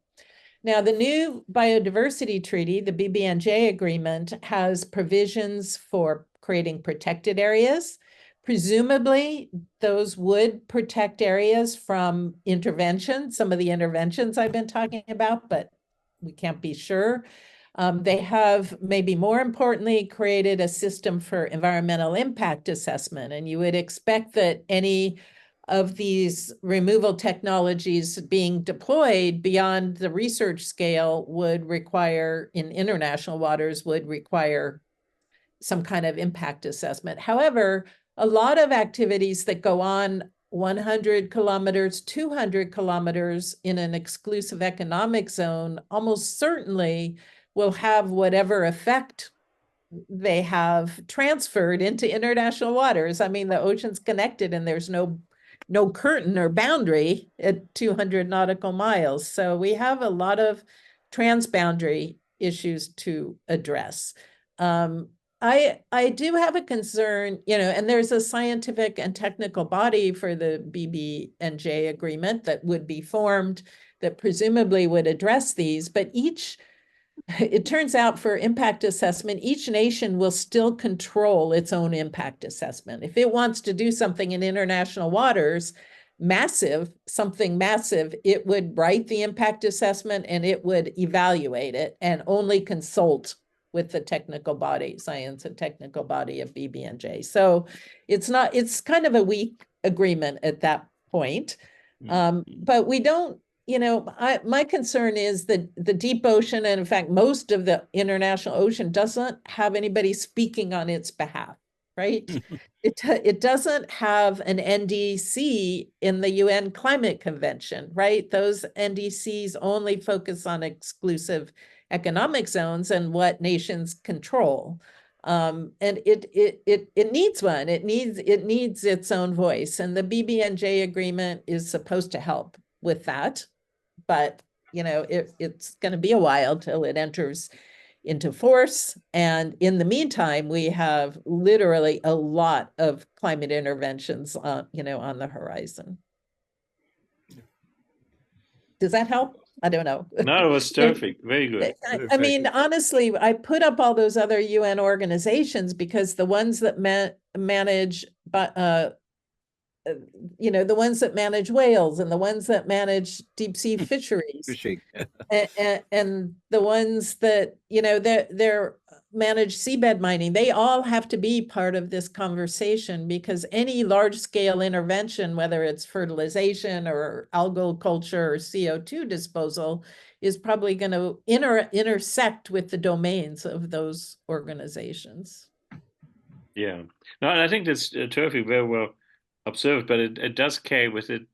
S3: Now, the new biodiversity treaty, the BBNJ agreement, has provisions for creating protected areas. Presumably, those would protect areas from intervention, some of the interventions I've been talking about, but we can't be sure. They have, maybe more importantly, created a system for environmental impact assessment. And you would expect that any of these removal technologies being deployed beyond the research scale would require, in international waters, would require some kind of impact assessment. However, a lot of activities that go on 100 kilometers, 200 kilometers in an exclusive economic zone almost certainly will have whatever effect they have transferred into international waters. I mean, the ocean's connected and there's no curtain or boundary at 200 nautical miles. So we have a lot of transboundary issues to address. I do have a concern, and there's a scientific and technical body for the BBNJ agreement that would be formed that presumably would address these, but it turns out for impact assessment, each nation will still control its own impact assessment. If it wants to do something in international waters, something massive, it would write the impact assessment and it would evaluate it and only consult with the technical body, science and technical body of BBNJ. So it's kind of a weak agreement at that point. But we don't, my concern is that the deep ocean, and in fact, most of the international ocean doesn't have anybody speaking on its behalf, right? It doesn't have an NDC in the UN Climate Convention, right? Those NDCs only focus on exclusive economic zones and what nations control. And it needs one. It needs its own voice. And the BBNJ agreement is supposed to help with that. But it's going to be a while till it enters into force. And in the meantime, we have literally a lot of climate interventions on the horizon. Does that help? I don't know.
S1: No, it was terrific. Very good.
S3: I mean, honestly, I put up all those other UN organizations because the ones that manage, the ones that manage whales and the ones that manage deep sea fisheries, and the ones that they're manage seabed mining, they all have to be part of this conversation, because any large scale intervention, whether it's fertilization or algal culture or CO2 disposal, is probably going to intersect with the domains of those organizations.
S1: Yeah, no, I think that's terrific, very well observed, but it does carry with it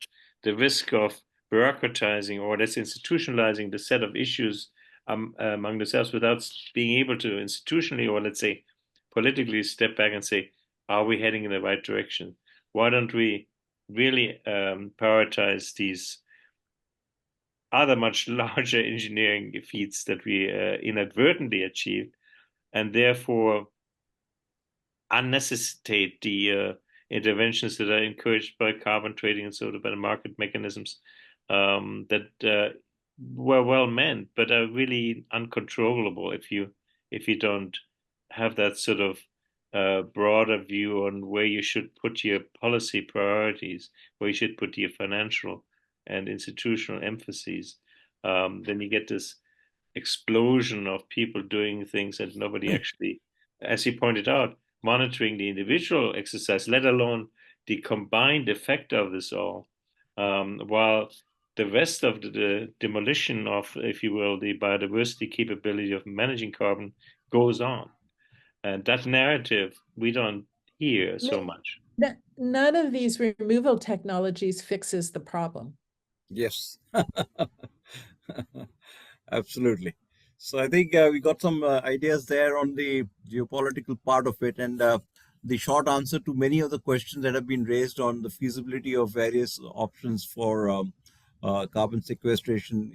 S1: the risk of bureaucratizing or let's institutionalizing the set of issues among themselves without being able to institutionally or let's say politically step back and say, are we heading in the right direction? Why don't we really prioritize these other much larger engineering feats that we inadvertently achieved, and therefore unnecessitate the interventions that are encouraged by carbon trading and sort of by the market mechanisms that were well meant, but are really uncontrollable if you don't have that sort of broader view on where you should put your policy priorities, where you should put your financial and institutional emphases. Then you get this explosion of people doing things and nobody actually, as you pointed out, monitoring the individual exercise, let alone the combined effect of this all, while the rest of the demolition of, if you will, the biodiversity capability of managing carbon goes on. And that narrative we don't hear so much.
S3: None of these removal technologies fixes the problem.
S4: Yes, absolutely. So I think we got some ideas there on the geopolitical part of it, and the short answer to many of the questions that have been raised on the feasibility of various options for carbon sequestration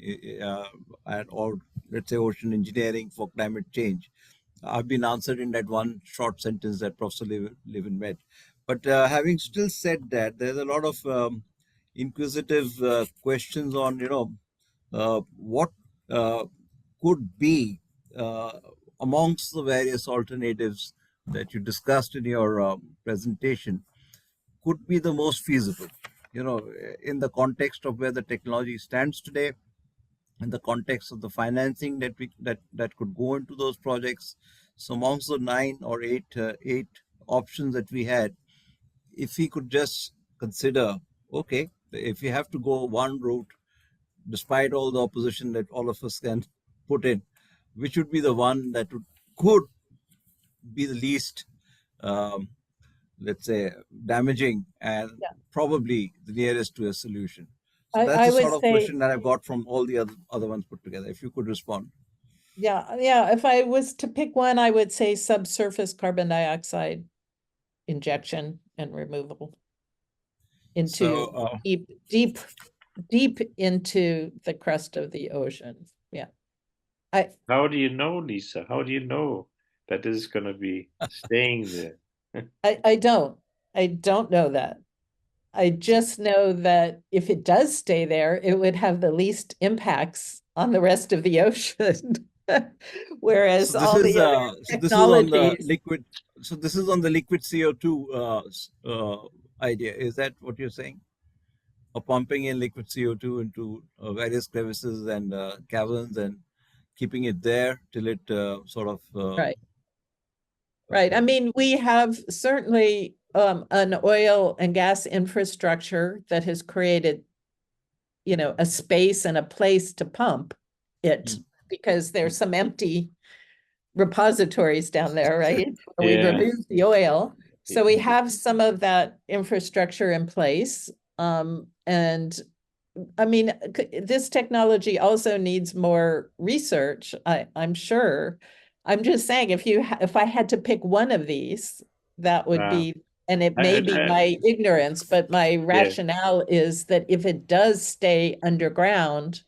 S4: or let's say ocean engineering for climate change have been answered in that one short sentence that Professor Levin made. But having still said that, there's a lot of inquisitive questions on what could be amongst the various alternatives that you discussed in your presentation could be the most feasible, in the context of where the technology stands today, in the context of the financing that could go into those projects. So amongst the 9 or 8 options that we had, if we could just consider, okay, if we have to go one route, despite all the opposition that all of us can put in, which would be the one that could be the least, let's say, damaging and probably the nearest to a solution. So that's the sort of question that I've got from all the other ones put together. If you could respond.
S3: Yeah. If I was to pick one, I would say subsurface carbon dioxide injection and removal into deep into the crust of the ocean. Yeah.
S1: How do you know, Lisa? How do you know that this is going to be staying there?
S3: I don't know that. I just know that if it does stay there, it would have the least impacts on the rest of the ocean. Whereas all the other technologies.
S4: This is on the liquid CO2 idea. Is that what you're saying? Or pumping in liquid CO2 into various crevices and caverns and keeping it there till it sort of
S3: Right. Right. I mean, we have certainly an oil and gas infrastructure that has created, a space and a place to pump it because there's some empty repositories down there, right? Where we remove the oil. So we have some of that infrastructure in place. And I mean, this technology also needs more research, I'm sure. I'm just saying, if I had to pick one of these, that would be, and it may be my ignorance, but my rationale is that if it does stay underground,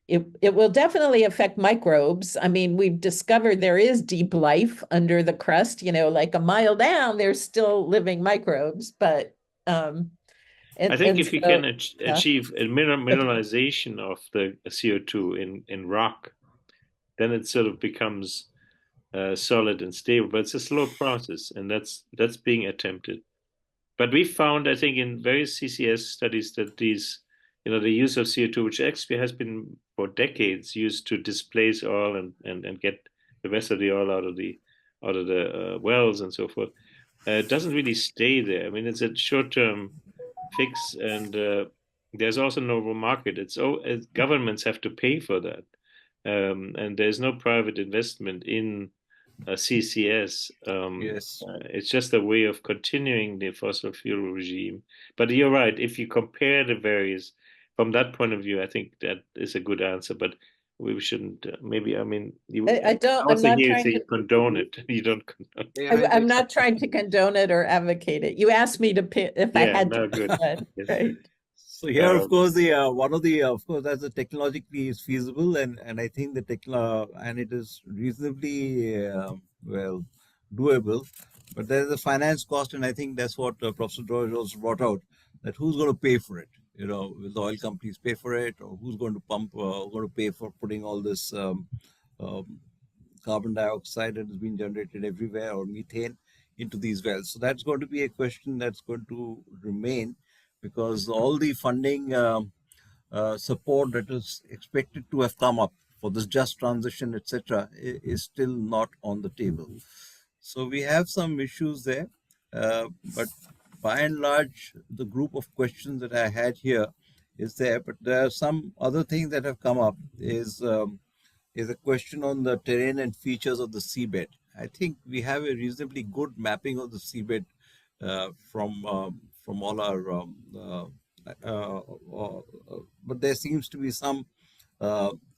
S3: it will definitely affect microbes. I mean, we've discovered there is deep life under the crust, like a mile down, there's still living microbes, but
S1: I think if you can achieve a mineralization of the CO2 in rock, then it sort of becomes solid and stable. But it's a slow process, and that's being attempted. But we found, I think, in various CCS studies that these, the use of CO2, which actually has been for decades used to displace oil and get the rest of the oil out of the wells and so forth, doesn't really stay there. I mean, it's a short-term fix, and there's also no market. Governments have to pay for that, and there's no private investment in CCS.
S4: Yes.
S1: It's just a way of continuing the fossil fuel regime. But you're right. If you compare the various, from that point of view, I think that is a good answer. But we shouldn't. Maybe, I mean,
S3: I don't. I'm not trying to
S1: condone it. You don't condone.
S3: I'm not trying to condone it or advocate it. You asked me to pick if I had to pick one, right?
S4: So here, of course, the one of the as the technologically is feasible, and I think the and it is reasonably well doable, but there is a finance cost, and I think that's what Professor Droege also brought out, that who's going to pay for it? Will the oil companies pay for it, or who's going to going to pay for putting all this carbon dioxide that has been generated everywhere, or methane, into these wells? So that's going to be a question that's going to remain, because all the funding support that is expected to have come up for this just transition, etc., is still not on the table. So we have some issues there, but by and large, the group of questions that I had here is there. But there are some other things that have come up. Is a question on the terrain and features of the seabed. I think we have a reasonably good mapping of the seabed from all our, but there seems to be some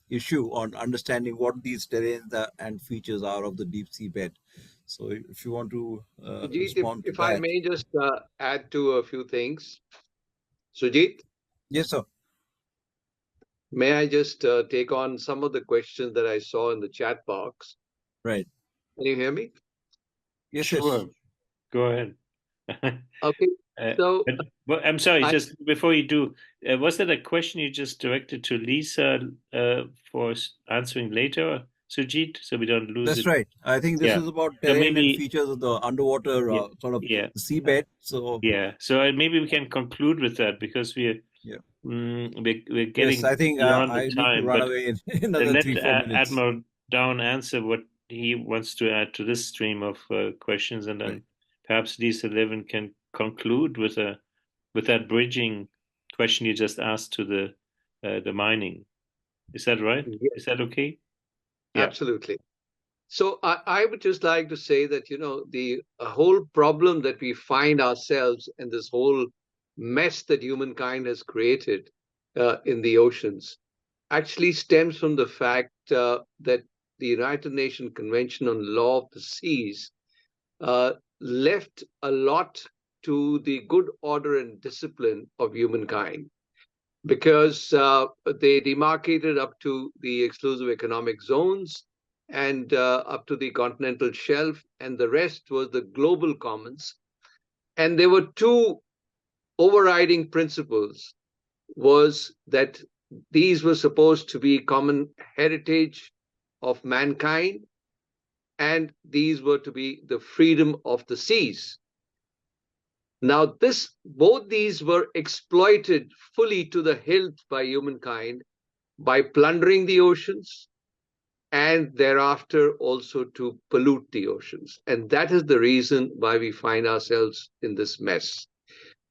S4: issue on understanding what these terrains and features are of the deep seabed. So if you want to respond to
S2: if
S4: that.
S2: I may just add to a few things. Sujeet?
S4: Yes, sir.
S2: May I just take on some of the questions that I saw in the chat box?
S4: Right.
S2: Can you hear me?
S4: Yes,
S1: sure.
S4: Yes.
S1: Go ahead.
S2: Okay. So,
S1: I'm sorry, just before you do, was that a question you just directed to Lisa for answering later, Sujeet, so we don't lose it?
S4: That's right. I think this is about terrain and features of the underwater sort of the seabed. So
S1: maybe we can conclude with that, because we're getting
S4: I think
S1: beyond
S4: I
S1: the time.
S4: need to run away in another 3-4 minutes.
S1: Admiral Dhowan answer what he wants to add to this stream of questions, and then perhaps Lisa Levin can conclude with that bridging question you just asked to the mining. Is that right?
S2: Yes.
S1: Is that okay?
S2: Absolutely. So I would just like to say that, the whole problem that we find ourselves in, this whole mess that humankind has created in the oceans, actually stems from the fact that the United Nations Convention on Law of the Seas left a lot to the good order and discipline of humankind, because they demarcated up to the exclusive economic zones and up to the continental shelf, and the rest was the global commons. And there were two overriding principles: was that these were supposed to be common heritage of mankind, and these were to be the freedom of the seas. Now, both these were exploited fully to the hilt by humankind by plundering the oceans, and thereafter also to pollute the oceans. And that is the reason why we find ourselves in this mess.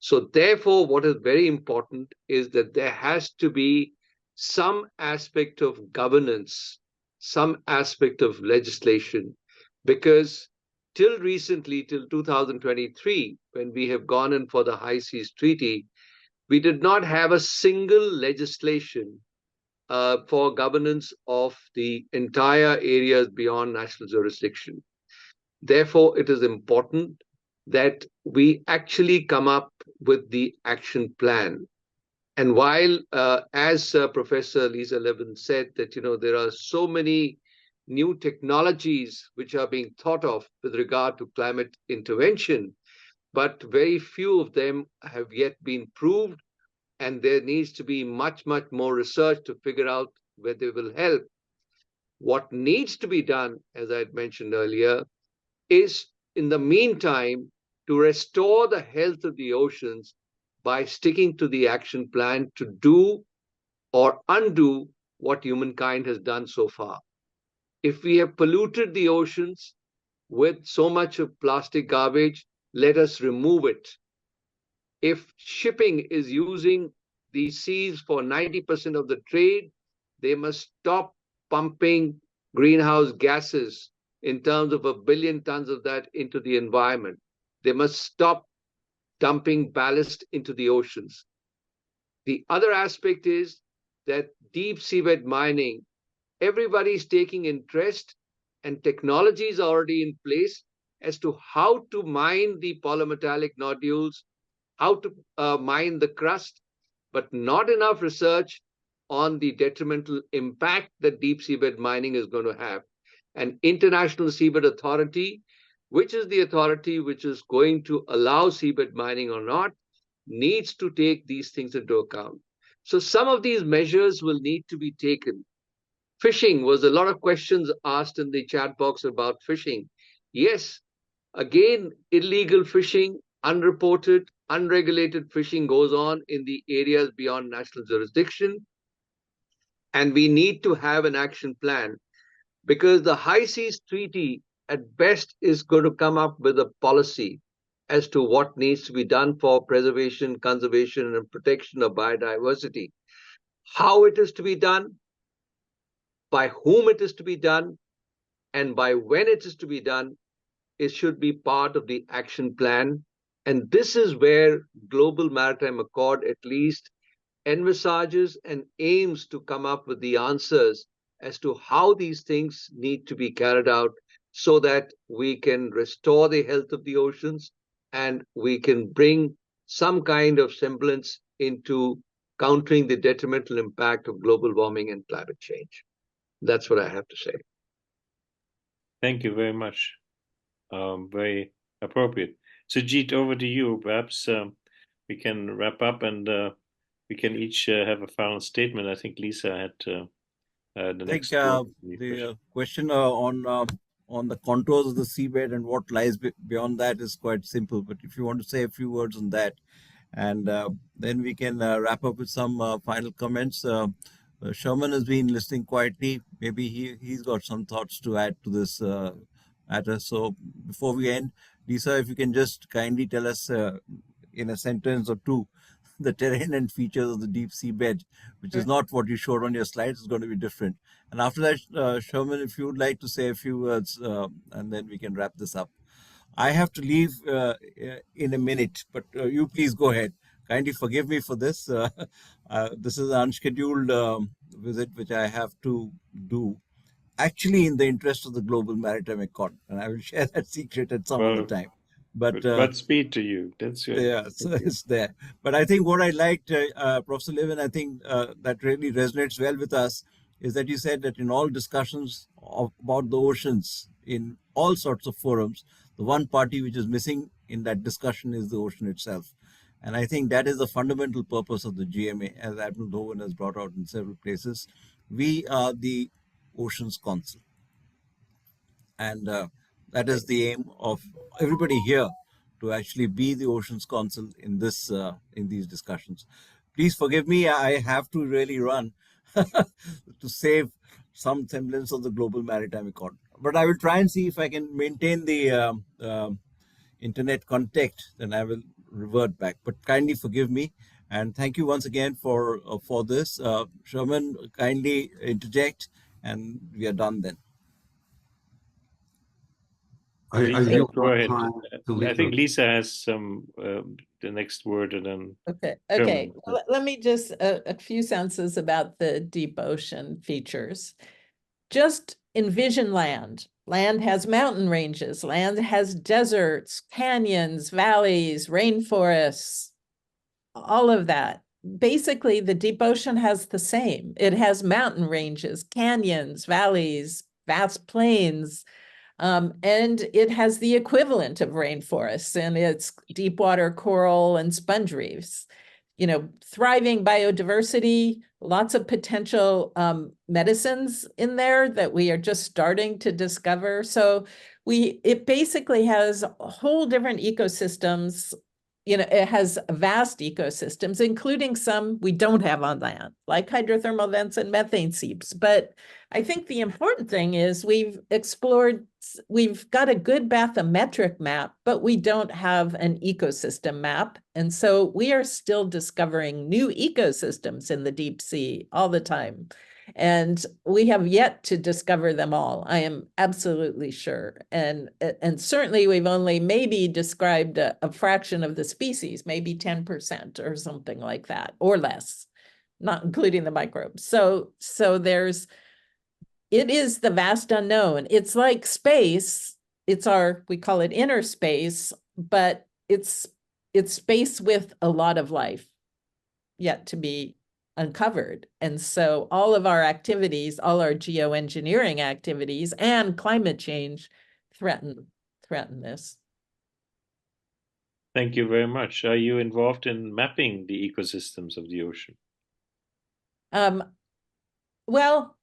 S2: So therefore, what is very important is that there has to be some aspect of governance, some aspect of legislation, because till recently, till 2023, when we have gone in for the High Seas Treaty, we did not have a single legislation for governance of the entire areas beyond national jurisdiction. Therefore, it is important that we actually come up with the action plan. And while, as Professor Lisa Levin said, that there are so many new technologies which are being thought of with regard to climate intervention, but very few of them have yet been proved, and there needs to be much, much more research to figure out where they will help. What needs to be done, as I had mentioned earlier, is in the meantime to restore the health of the oceans by sticking to the action plan to do or undo what humankind has done so far. If we have polluted the oceans with so much of plastic garbage, let us remove it. If shipping is using the seas for 90% of the trade, they must stop pumping greenhouse gases in terms of 1 billion tons of that into the environment. They must stop dumping ballast into the oceans. The other aspect is that deep seabed mining, everybody is taking interest and technology is already in place as to how to mine the polymetallic nodules, how to mine the crust, but not enough research on the detrimental impact that deep seabed mining is going to have. An International Seabed Authority, which is the authority which is going to allow seabed mining or not, needs to take these things into account. So some of these measures will need to be taken. Fishing was a lot of questions asked in the chat box about fishing. Yes, again, illegal fishing, unreported, unregulated fishing goes on in the areas beyond national jurisdiction. And we need to have an action plan, because the High Seas Treaty at best is going to come up with a policy as to what needs to be done for preservation, conservation, and protection of biodiversity. How it is to be done, by whom it is to be done, and by when it is to be done, it should be part of the action plan. And this is where Global Maritime Accord at least envisages and aims to come up with the answers as to how these things need to be carried out so that we can restore the health of the oceans and we can bring some kind of semblance into countering the detrimental impact of global warming and climate change. That's what I have to say.
S1: Thank you very much. Very appropriate. Sujeet, over to you. Perhaps we can wrap up and we can each have a final statement. I think Lisa had the next.
S4: The question on the contours of the seabed and what lies beyond that is quite simple. But if you want to say a few words on that, and then we can wrap up with some final comments. Sherman has been listening quietly. Maybe he's got some thoughts to add to this matter. So before we end, Lisa, if you can just kindly tell us in a sentence or two the terrain and features of the deep sea bed, which is not what you showed on your slides. It's going to be different. And after that, Sherman, if you would like to say a few words, and then we can wrap this up. I have to leave in a minute, but you please go ahead. Kindly forgive me for this. This is an unscheduled visit which I have to do, actually in the interest of the Global Maritime Accord, and I will share that secret at some other time. But
S1: Godspeed to you. That's good.
S4: Yeah, so it's there. But I think what I liked, Professor Levin, I think that really resonates well with us, is that you said that in all discussions about the oceans, in all sorts of forums, the one party which is missing in that discussion is the ocean itself. And I think that is the fundamental purpose of the GMA, as Admirał Dhowan has brought out in several places. We are the Oceans Council. And that is the aim of everybody here, to actually be the Oceans Council in this in these discussions. Please forgive me, I have to really run to save some semblance of the global maritime economy. But I will try and see if I can maintain the internet contact, then I will revert back. But kindly forgive me, and thank you once again for this. Sherman, kindly interject, and we are done then.
S5: I
S1: Lisa, go ahead.
S5: time to
S1: I
S5: Lisa.
S1: think Lisa has some the next word, and then
S3: Okay.
S1: Sherman.
S3: Let me just a few sentences about the deep ocean features. Just envision land. Land has mountain ranges. Land has deserts, canyons, valleys, rainforests, all of that. Basically, the deep ocean has the same. It has mountain ranges, canyons, valleys, vast plains, and it has the equivalent of rainforests in its deep water coral and sponge reefs. You know, thriving biodiversity, lots of potential medicines in there that we are just starting to discover. So it basically has whole different ecosystems. You know, it has vast ecosystems, including some we don't have on land, like hydrothermal vents and methane seeps. But I think the important thing is we've got a good bathymetric map, but we don't have an ecosystem map. And so we are still discovering new ecosystems in the deep sea all the time. And we have yet to discover them all, I am absolutely sure. And certainly we've only maybe described a fraction of the species, maybe 10% or something like that, or less, not including the microbes. So it is the vast unknown. It's like space. We call it inner space, but it's space with a lot of life yet to be uncovered. And so all of our activities, all our geoengineering activities and climate change threaten this.
S1: Thank you very much. Are you involved in mapping the ecosystems of the ocean?
S3: Well,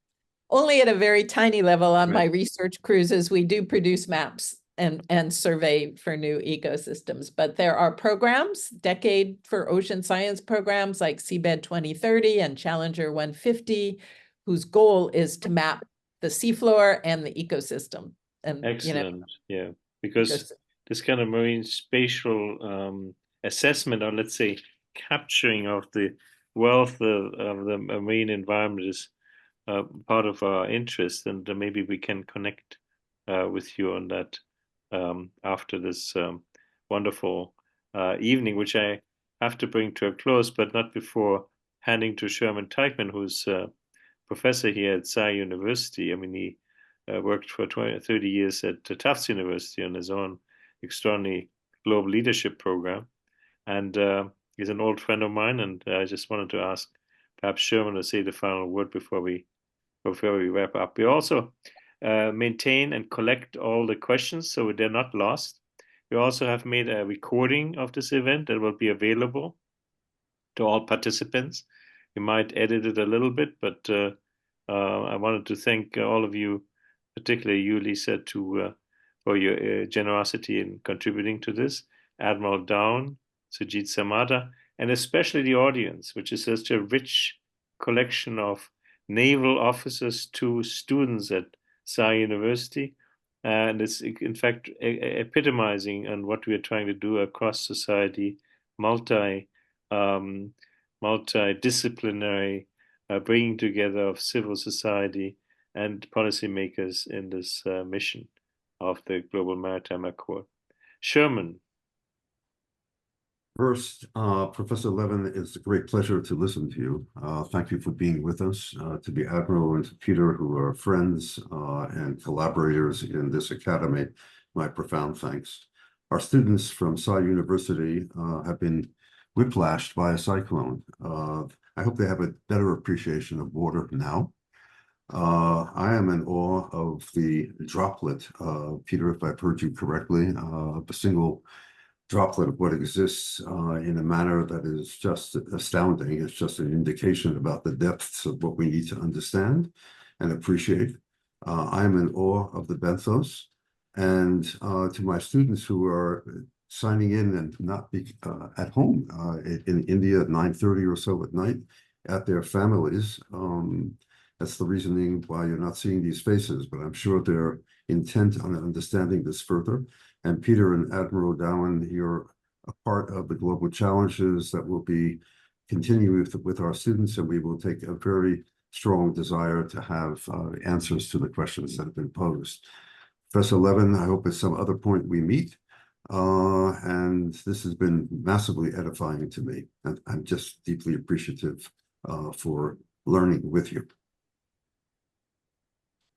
S3: only at a very tiny level on
S1: Right.
S3: my research cruises. We do produce maps and survey for new ecosystems, but there are programs, Decade for Ocean Science programs like Seabed 2030 and Challenger 150, whose goal is to map the seafloor and the ecosystem. And
S1: excellent, yeah, because this kind of marine spatial assessment, or let's say capturing of the wealth of the marine environment, is part of our interest, and maybe we can connect with you on that after this wonderful evening, which I have to bring to a close, but not before handing to Sherman Teichmann, who's professor here at University. I mean, he worked for 30 years at Tufts University on his own extraordinary global leadership program, and he's an old friend of mine, and I just wanted to ask perhaps Sherman to say the final word before we wrap up. We also maintain and collect all the questions so they're not lost. We also have made a recording of this event that will be available to all participants. We might edit it a little bit, but I wanted to thank all of you, particularly you, Lisa, for your generosity in contributing to this. Admiral Dhowan, Sujeet, Samaddar, and especially the audience, which is such a rich collection of naval officers to students at University, and it's in fact epitomizing on what we are trying to do across society, multidisciplinary bringing together of civil society and policymakers in this mission of the Global Maritime Accord. Sherman.
S5: First, Professor Levin, it's a great pleasure to listen to you. Thank you for being with us. To the Admiral and to Peter, who are friends and collaborators in this academy, my profound thanks. Our students from University have been whiplashed by a cyclone. I hope they have a better appreciation of water now. I am in awe of the droplet, Peter, if I've heard you correctly, a single droplet of what exists in a manner that is just astounding. It's just an indication about the depths of what we need to understand and appreciate. I'm in awe of the benthos, and to my students who are signing in and not be at home in India at 9:30 or so at night at their families, That's the reasoning why you're not seeing these faces, but I'm sure they're intent on understanding this further. And Peter and Admiral Dhowan, you're a part of the global challenges that will be continuing with our students, and we will take a very strong desire to have answers to the questions that have been posed. Professor Levin, I hope at some other point we meet. And this has been massively edifying to me. And I'm just deeply appreciative for learning with you.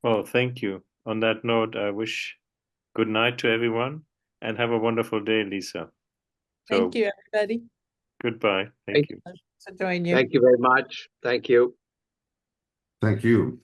S1: Well, thank you. On that note, I wish good night to everyone and have a wonderful day, Lisa.
S3: Thank you, everybody.
S1: Goodbye. Thank you.
S3: To join you.
S2: Thank you very much. Thank you.
S5: Thank you.